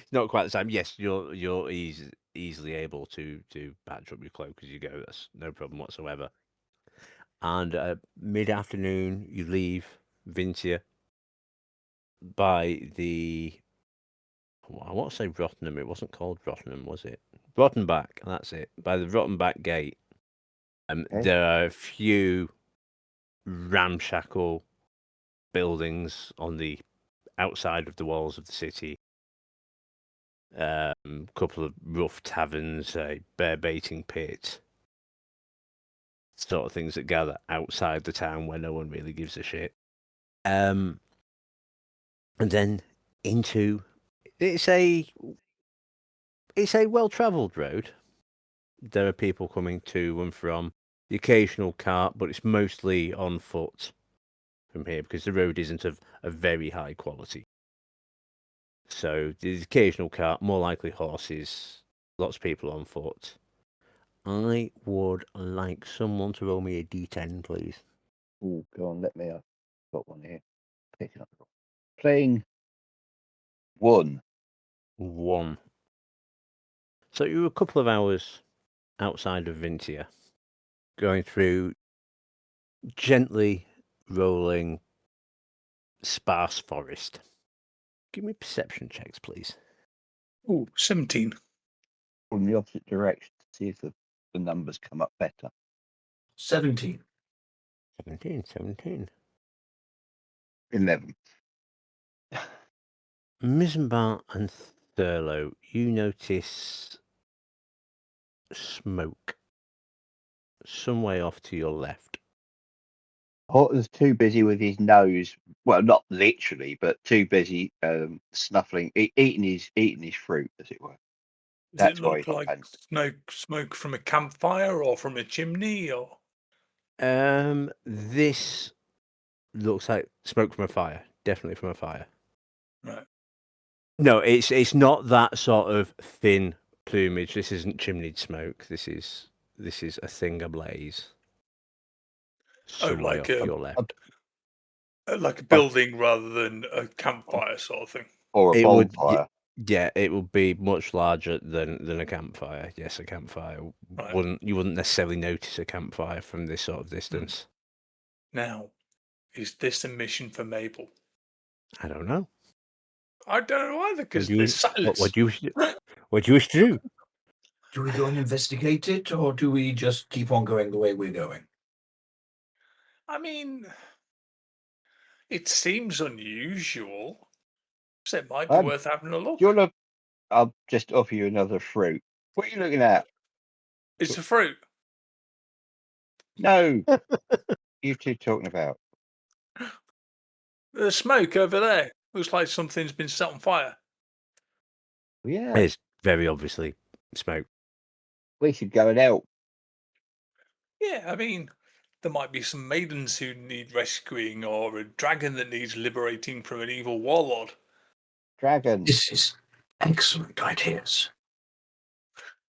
It's not quite the same. Yes, you're easily able to patch up your cloak as you go. That's no problem whatsoever. And mid-afternoon, you leave Vintia by the. I want to say Rottenham. It wasn't called Rottenham, was it? Rottenback. That's it. By the Rottenback gate. Okay. There are a few ramshackle buildings on the outside of the walls of the city. Couple of rough taverns, a bear baiting pit, sort of things that gather outside the town where no one really gives a shit. And then into it's a well-travelled road. There are people coming to and from, the occasional cart, but it's mostly on foot from here because the road isn't of a very high quality. So the occasional cart, more likely horses, lots of people on foot. I would like someone to roll me a d10, please. Oh, go on. Let me. I've got one here. Picking up. Playing 1. 1. So you were a couple of hours outside of Vintia, going through gently rolling sparse forest. Give me perception checks, please. Ooh, 17. From the opposite direction to see if the numbers come up better. 17. 17. 11. Missenbar and Thurlow, you notice smoke some way off to your left. Horton's too busy with his nose. Well, not literally, but too busy snuffling, eating his fruit, as it were. Does That's it why look he's not like paying. smoke from a campfire or from a chimney or? This looks like smoke from a fire. Definitely from a fire. Right. No, it's not that sort of thin plumage. This isn't chimneyed smoke. This is a thing ablaze. Some way like off a- to your left. Like a building rather than a campfire sort of thing. Or a It would, bonfire. yeah, it would be much larger than a campfire. Yes, a campfire Right. you wouldn't necessarily notice a campfire from this sort of distance. Now, is this a mission for Mabel? I don't know. I don't know either because What there's do silence. you wish? What do you wish to do? Do we go and investigate it, or do we just keep on going the way we're going? I mean, it seems unusual, so it might be worth having a look. Do you want to? I'll just offer you another fruit. What are you looking at? It's a fruit. No, you two talking about? The smoke over there looks like something's been set on fire. Yeah, It's very obviously smoke. we should go and help. Yeah, I mean, there might be some maidens who need rescuing or a dragon that needs liberating from an evil warlord. Dragon. This is excellent ideas.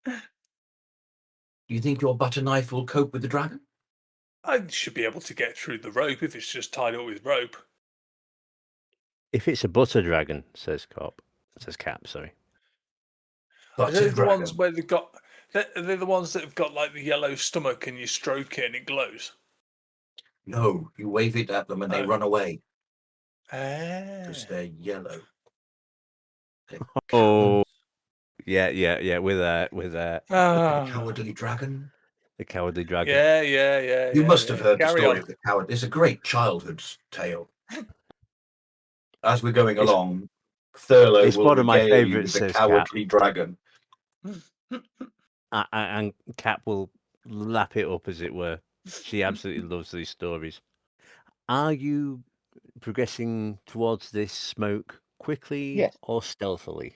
Do you think your butter knife will cope with the dragon? I should be able to get through the rope if it's just tied up with rope. If it's a butter dragon, says Cap, sorry. Are Butter they the ones dragon. where they've got? They're the ones that have got like the yellow stomach, and you stroke it and it glows. No, you wave it at them and they run away Ah. because they're yellow. They're Oh, cowards. yeah. With The Ah. cowardly dragon. the cowardly dragon. Yeah. You must have heard the Carry story on. of the coward. It's a great childhood tale. As we're going along, Thurlow It's will one of my regale you favourites, with the says Cap. cowardly dragon. And Cap will lap it up, as it were. She absolutely loves these stories. Are you progressing towards this smoke quickly Yes. or stealthily?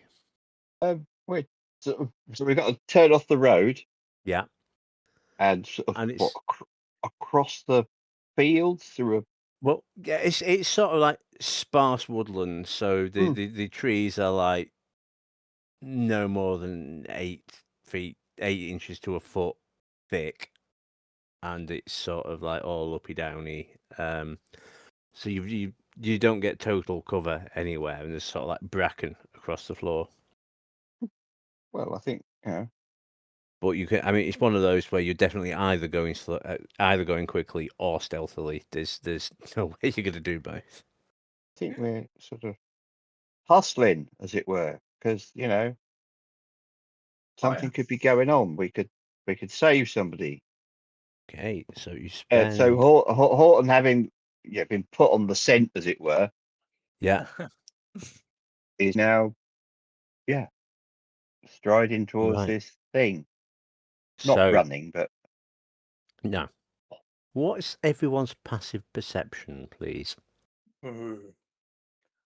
We're so we've got to turn off the road Yeah. and sort of And it's across the fields through a. well, yeah, it's sort of like sparse woodland, so the trees are like no more than 8 inches to a foot thick, and it's sort of like all uppy downy. So you don't get total cover anywhere, and there's sort of like bracken across the floor. Well, I think But you can. I mean, it's one of those where you're definitely either going quickly or stealthily. There's no way you're going to do both. I think we're sort of hustling, as it were, because something could be going on. We could save somebody. Okay, so you So spend. Horton having been put on the scent, as it were, Yeah, is now striding towards right. this thing. Not So running, but no. What's everyone's passive perception, please? Ooh,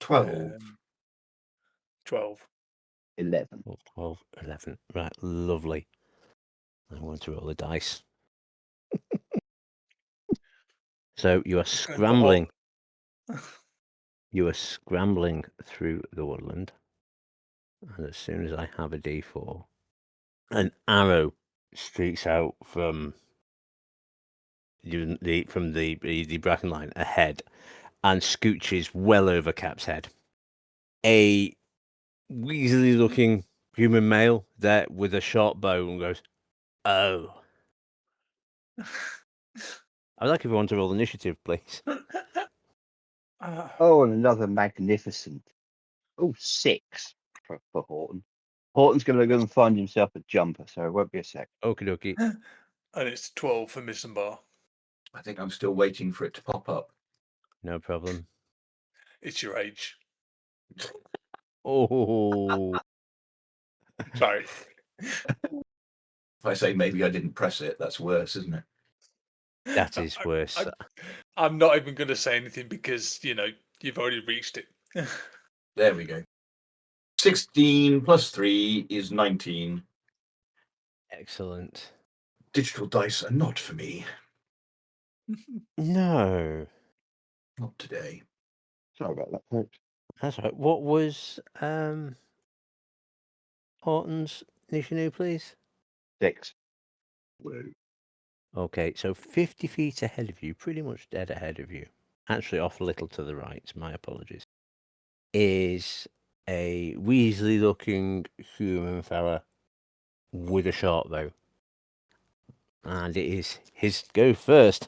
12. 12. 11. 12, 11. Right, lovely. I want to roll the dice. So you are Going to hot. scrambling. You are scrambling through the woodland, and as soon as I have a D4, an arrow streaks out from the bracken line ahead, and scooches well over Cap's head. A weaselly-looking human male there with a short bow and goes, "Oh." I'd like everyone to roll initiative, please. Oh, and another magnificent. 6 for Horton. Horton's going to go and find himself a jumper, so it won't be a sec. Okie dokie. And it's 12 for Missenbar. I think I'm still waiting for it to pop up. No problem. It's your age. Oh, Sorry. If I say maybe I didn't press it, that's worse, isn't it? that is worse. I'm not even going to say anything because, you've already reached it. There we go. 16 plus 3 is 19. Excellent. Digital dice are not for me. No, Not today. Sorry about that, folks. that's right. What was Horton's initiative, please? 6. Okay, so 50 feet ahead of you, pretty much dead ahead of you, actually off a little to the right, my apologies, is a Weasley-looking human fella with a short bow. And it is his go first.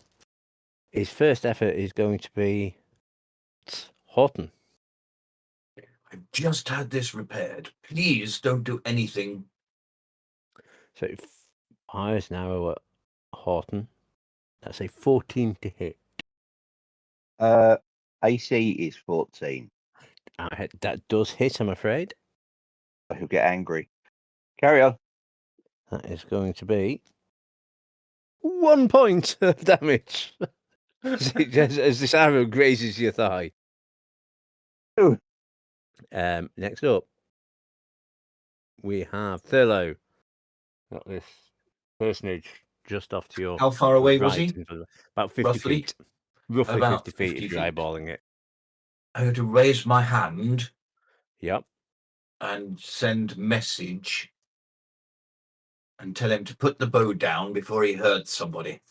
His first effort is going to be Horton. I've just had this repaired. Please don't do anything. So it fires an arrow at Horton. That's a 14 to hit. AC is 14. That does hit, I'm afraid. He'll get angry. Carry on. That is going to be 1 point of damage as this arrow grazes your thigh. Ooh. Next up, we have Thurlow. Got this personage just off to your How far away was right. he? About 50 Roughly? feet. Roughly About 50 feet 50 if you're feet. eyeballing it. I had to raise my hand Yep. and send message and tell him to put the bow down before he hurts somebody.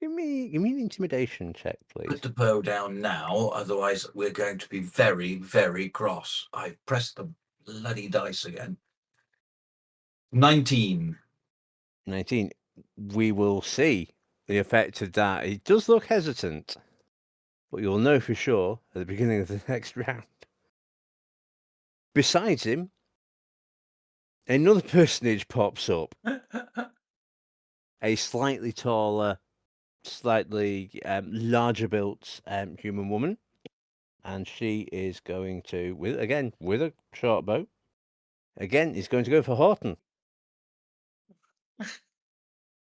Give me an intimidation check, please. Put the bow down now, otherwise we're going to be very, very cross. I pressed the bloody dice again. 19. 19. We will see the effect of that. It does look hesitant, but you'll know for sure at the beginning of the next round. Besides him, another personage pops up. A slightly taller, slightly larger built human woman. And she is going to, with a short bow, again, is going to go for Horton.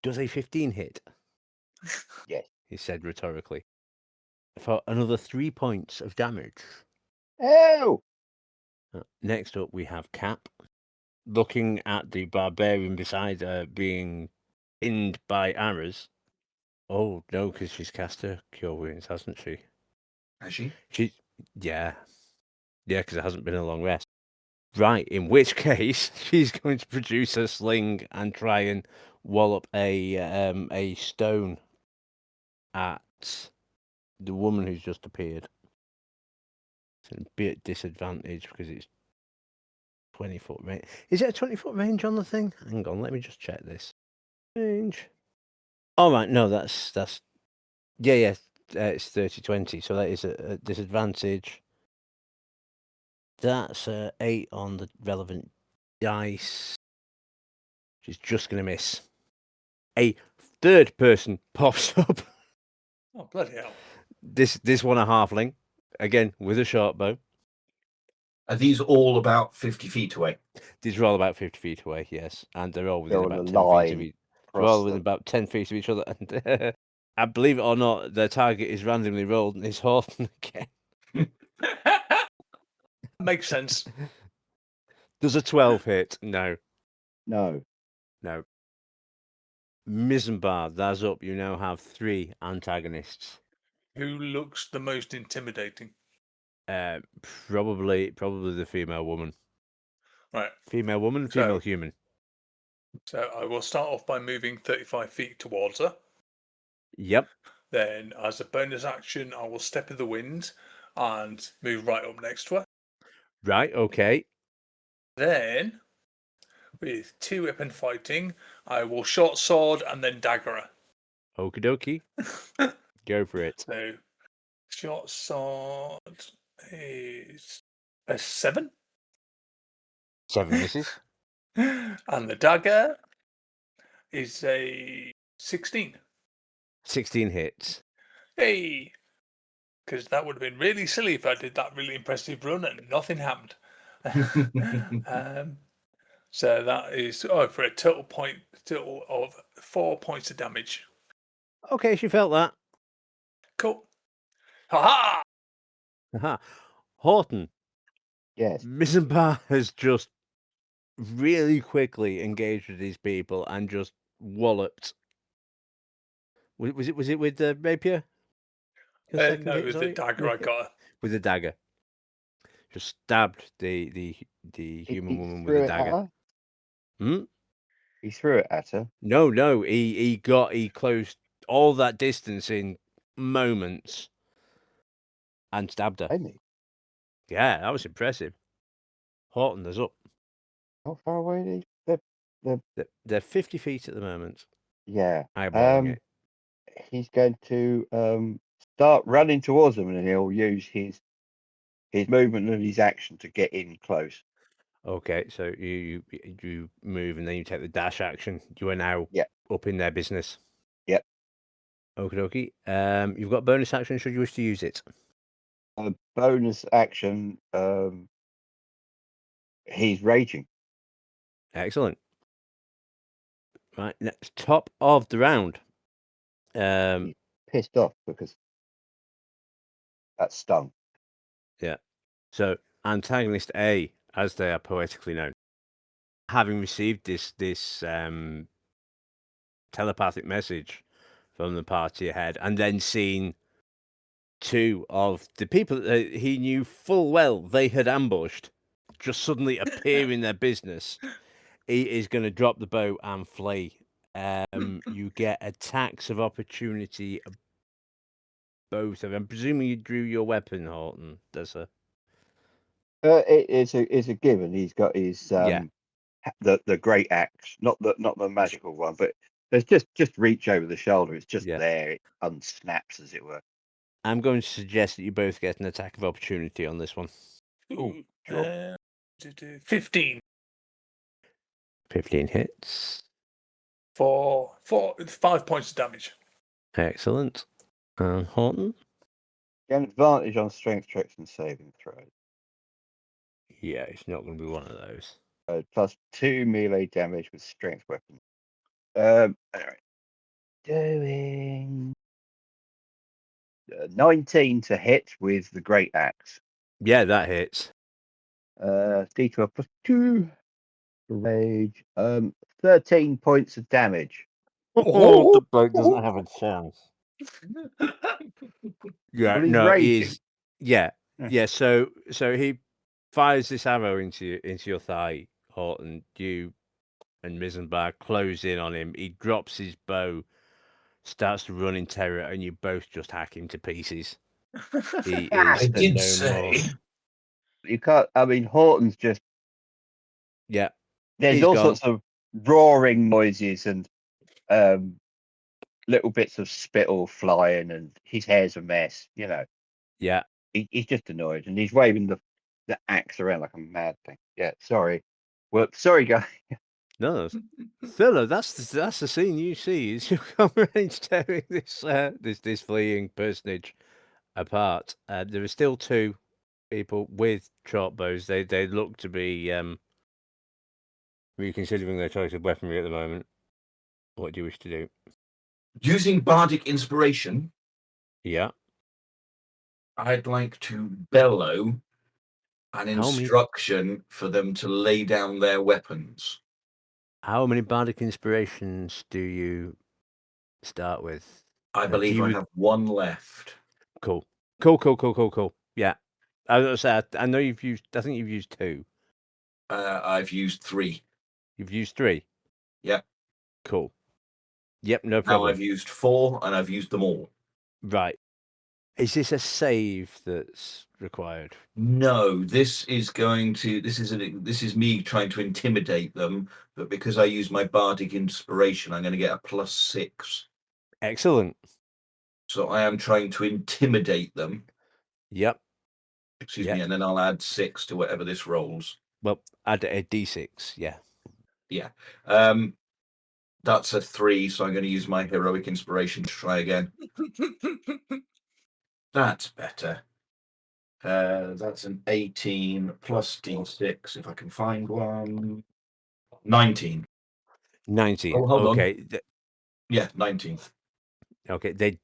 Does a 15 hit? Yes. He said rhetorically. For another 3 points of damage. Oh! Next up, we have Cap, looking at the barbarian beside her being pinned by arrows. Oh, no, because she's cast her Cure Wounds, hasn't she? Has she? Yeah, because it hasn't been a long rest. Right, in which case, she's going to produce a sling and try and wallop a stone at the woman who's just appeared. It's a bit disadvantage because it's 20-foot range. Is it a 20-foot range on the thing? Hang on, let me just check this. Range. All right, no, that's yeah, it's 30-20, so that is a disadvantage. That's 8 on the relevant dice. She's just going to miss. A third person pops up. Oh, bloody hell. This one a halfling, again with a short bow. Are these all about 50 feet away? These are all about 50 feet away, yes, and they're all within They're on about a 10 feet of line they're all across within them. about 10 feet of each other, and I believe it or not, their target is randomly rolled, and it's Horton again. Makes sense. Does a 12 hit? No. No. Missenbar, that's up. You now have 3 antagonists. Who looks the most intimidating? Probably the female woman. Right. Female woman, So- female human. So I will start off by moving 35 feet towards her. Yep. Then, as a bonus action, I will step in the wind and move right up next to her. Right, okay. Then, with 2 weapon fighting, I will short sword and then dagger Okie dokie. her. Go for it. So, short sword is a 7. 7 misses. And the dagger is a 16. 16 hits. Hey! Because that would have been really silly if I did that really impressive run and nothing happened. So that is for a total of 4 points of damage. Okay, she felt that. Cool. Ha Aha. Horton, Yes. Missenbar has just really quickly engaged with these people and just walloped. Was it with the rapier? Your second No, hit, it was the sorry? dagger I got her. With the dagger. Just stabbed the human He woman with threw a it at dagger. her? Hmm? He threw it at her. No, he closed all that distance in moments and stabbed her. Didn't he? Yeah, that was impressive. Horton is up. How far away are They're 50 feet at the moment. Yeah. Eyeballing it. He's going to start running towards them, and he'll use his movement and his action to get in close. Okay, so you move and then you take the dash action. You are now Yeah. up in their business. Yep. Okie dokie. You've got bonus action should you wish to use it. Bonus action. He's raging. Excellent. Right, next top of the round. Pissed off because that stung. So antagonist A, as they are poetically known, having received this telepathic message from the party ahead, and then seen 2 of the people that he knew full well they had ambushed just suddenly appear in their business, he is going to drop the bow and flee. You get attacks of opportunity. Both of them. I'm presuming you drew your weapon, Horton. There's a It's a given. He's got his Yeah. the great axe, not the magical one, but there's just reach over the shoulder. It's just Yeah. there. It unsnaps, as it were. I'm going to suggest that you both get an attack of opportunity on this one. Ooh, sure. 15 15 hits. for 5 points of damage. Excellent. And Horton? Get an advantage on strength checks and saving throws. Yeah, it's not going to be one of those. Plus 2 melee damage with strength weapons. All right. Doing 19 to hit with the great axe. Yeah, that hits. D12 plus 2 rage. 13 points of damage. Oh, the bloke doesn't have a chance. Yeah, Well, he's no, raging. he's yeah. Yeah. So he fires this arrow into your thigh, Horton. You and Missenbar close in on him. He drops his bow, starts to run in terror, and you both just hack him to pieces. He I is did no say. more. You can't. I mean, Horton's just. Yeah, There's He's all gone. sorts of roaring noises and little bits of spittle flying, and his hair's a mess. You know, yeah. he's just annoyed, and he's waving the axe around like a mad thing. Yeah, sorry. Well, sorry, guys. No, Thurlow, that's the scene you see. Is your comrades tearing this fleeing personage apart. There are still two people with short bows. They look to be reconsidering their choice of weaponry at the moment. What do you wish to do? Using bardic inspiration, Yeah. I'd like to bellow an How many- instruction for them to lay down their weapons. How many bardic inspirations do you start with? I do believe I you- have one left. Cool. Yeah. I was gonna say, I know you've used. I think you've used 2. I've used 3. You've used 3. Yep. Cool. Yep, no Now problem. I've used 4, and I've used them all. Right. Is this a save that's required? No, this is me trying to intimidate them, but because I use my bardic inspiration, I'm going to get a +6. Excellent. So I am trying to intimidate them. Yep. Excuse Yep. me, and then I'll add 6 to whatever this rolls. Well, add a d6. Yeah. Yeah. That's a 3, so I'm going to use my heroic inspiration to try again. That's better. That's an 18 plus d6, if I can find one. 19. 19. Oh, hold on. Okay. Yeah, 19. Okay. They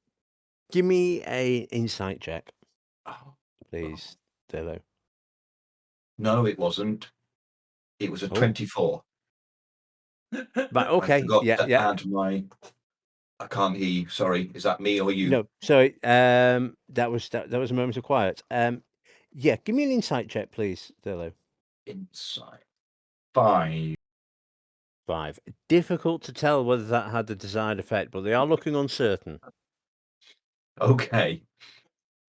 give me a insight check, Oh, please, Thurlow. no, it wasn't. It was a Oh. 24. Right. Okay. I forgot to Yeah. add my. I can't hear you. Sorry. Is that me or you? No. Sorry. That was a moment of quiet. Yeah. Give me an insight check, please, Thurlow. Insight. 5. 5. Difficult to tell whether that had the desired effect, but they are looking uncertain. Okay.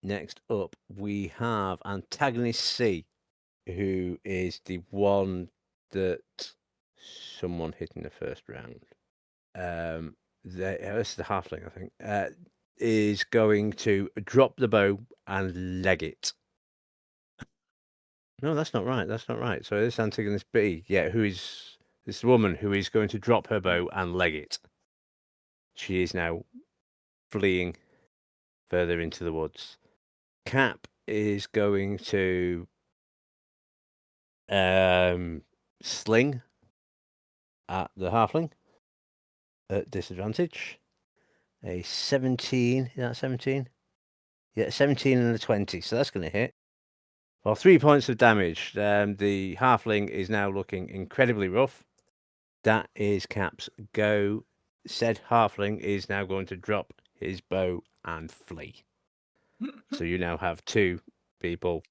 Next up, we have antagonist C, who is the one that someone hit in the first round. This is the halfling, I think. Is going to drop the bow and leg it. No, that's not right. That's not right. So this antagonist B, who is this woman who is going to drop her bow and leg it. She is now fleeing further into the woods. Cap is going to sling at the halfling at disadvantage. A 17. Is that 17? Yeah, 17 and a 20. So that's going to hit. Well, 3 points of damage. The halfling is now looking incredibly rough. That is Cap's go. Said halfling is now going to drop his bow and flee. So you now have 2 people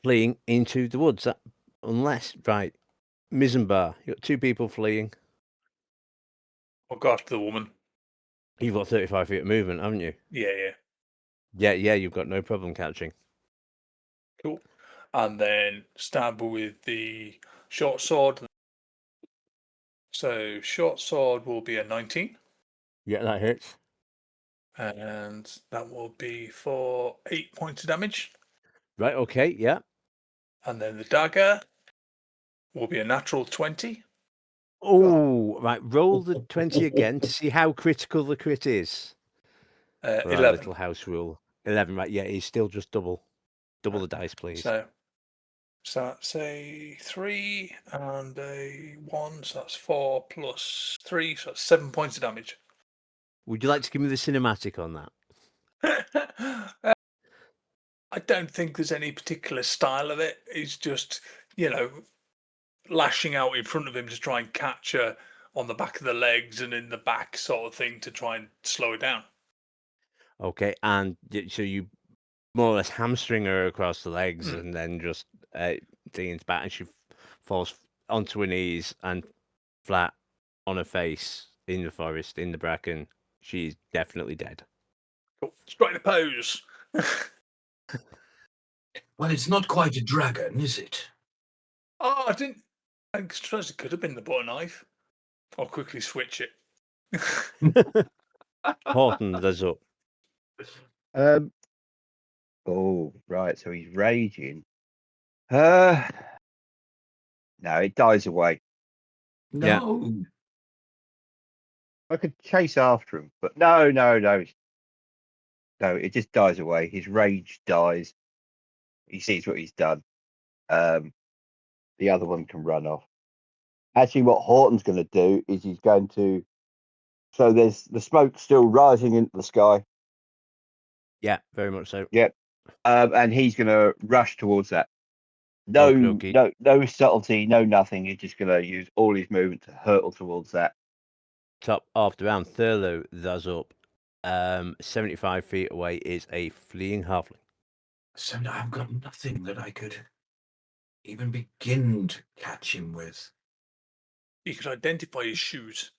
fleeing into the woods. Right, Missenbar, you've got 2 people fleeing. I'll go after the woman. You've got 35 feet of movement, haven't you? Yeah. Yeah, you've got no problem catching. Cool. And then stab with the short sword. So short sword will be a 19. Yeah, that hits. And that will be for 8 points of damage. Right, okay, yeah. And then the dagger will be a natural 20. Oh, right, roll the 20 again to see how critical the crit is. For our 11. little house rule. 11, right, yeah, it's still just double the dice, please. So that's a 3 and a 1. So that's 4 plus 3. So that's 7 points of damage. Would you like to give me the cinematic on that? I don't think there's any particular style of it. It's just, lashing out in front of him to try and catch her on the back of the legs and in the back sort of thing to try and slow her down. Okay, and so you more or less hamstring her across the legs and then just things back, and she falls onto her knees and flat on her face in the forest, in the bracken. She's definitely dead. Cool. Strike the pose. Well, it's not quite a dragon, is it? Oh, I suppose it could have been the butter knife. I'll quickly switch it. Horton, there's up. Oh, right. So he's raging. No, it dies away. Yeah. No. I could chase after him, but no. No, it just dies away. His rage dies. He sees what he's done. The other one can run off. Actually, what Horton's going to do is he's going to. So there's the smoke still rising into the sky. Yeah, very much so. Yep. And he's going to rush towards that. No, Okey-dokey. no subtlety, no nothing. He's just going to use all his movement to hurtle towards that. Top after round, Thurlow, that's up. 75 feet away is a fleeing halfling. So now I've got nothing that I could even begin to catch him with. You could identify his shoes.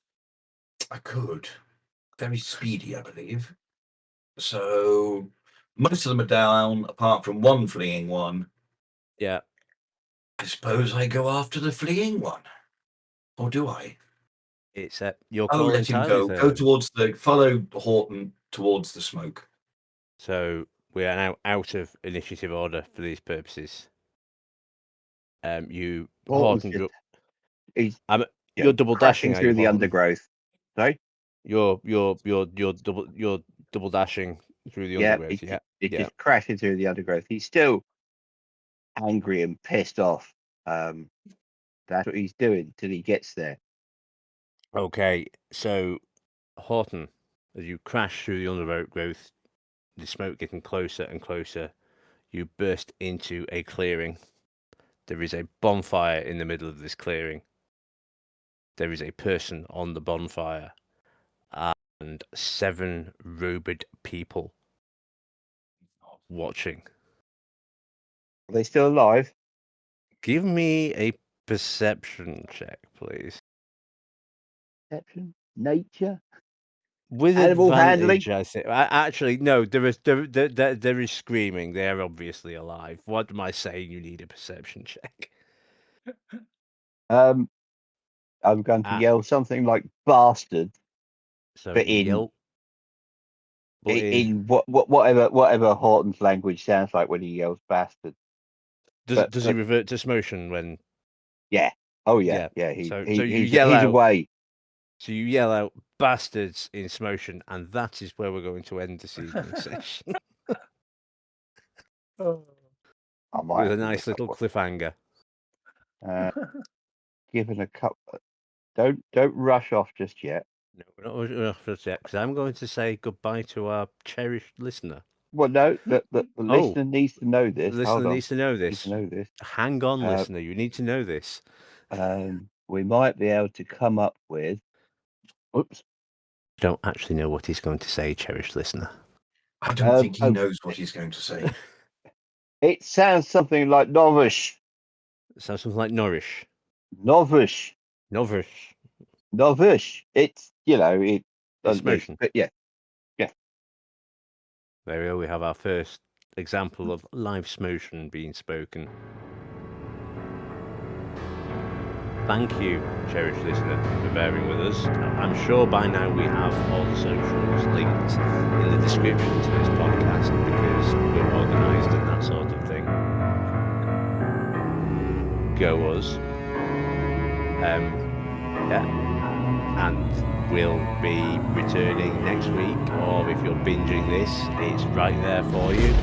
I could. Very speedy, I believe. So most of them are down, apart from one fleeing one. Yeah. I suppose I go after the fleeing one. Or do I? It's your Oh, call let him entirely, go. Go Thurlow. towards follow Horton towards the smoke. So we are now out of initiative order for these purposes. Horton's Horton, just, he's you're double crashing dashing, are through you, the Horton? undergrowth. Sorry? You're double dashing through the Yeah, undergrowth. he's Yeah. just crashing through the undergrowth. He's still angry and pissed off. That's what he's doing till he gets there. Okay, so Horton, as you crash through the undergrowth, the smoke getting closer and closer, you burst into a clearing. There is a bonfire in the middle of this clearing. There is a person on the bonfire and 7 robed people watching. Are they still alive? Give me a perception check, please. Perception? Nature? With Animal advantage, handling? I say. Actually, no. There is screaming. They are obviously alive. What am I saying? You need a perception check. I'm going to yell something like bastard, So but you yell. But in whatever Horton's language sounds like when he yells bastard. does he revert to Smotion when? Yeah. Oh yeah. Yeah. He's he's away. So you yell out bastards in Smotion, and that is where we're going to end this evening session I might with a have to nice look little up cliffhanger. given a couple. Don't rush off just yet. No, we're not off just yet because I'm going to say goodbye to our cherished listener. Well, no, the listener needs to know this. The listener needs to know this. Hang on, listener. You need to know this. We might be able to come up with. Oops. I don't actually know what he's going to say, cherished listener. I don't think he knows what he's going to say. It sounds something like novish. It sounds something like Norrish. Novish. It's It's Motion. But yeah. There we go. We have our first example of live Smotion being spoken. Thank you, cherished listener, for bearing with us. I'm sure by now we have all the socials linked in the description to this podcast because we're organised and that sort of thing. Go us. And we'll be returning next week, or if you're binging this, it's right there for you.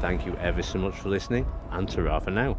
Thank you ever so much for listening, and ta-ra for now.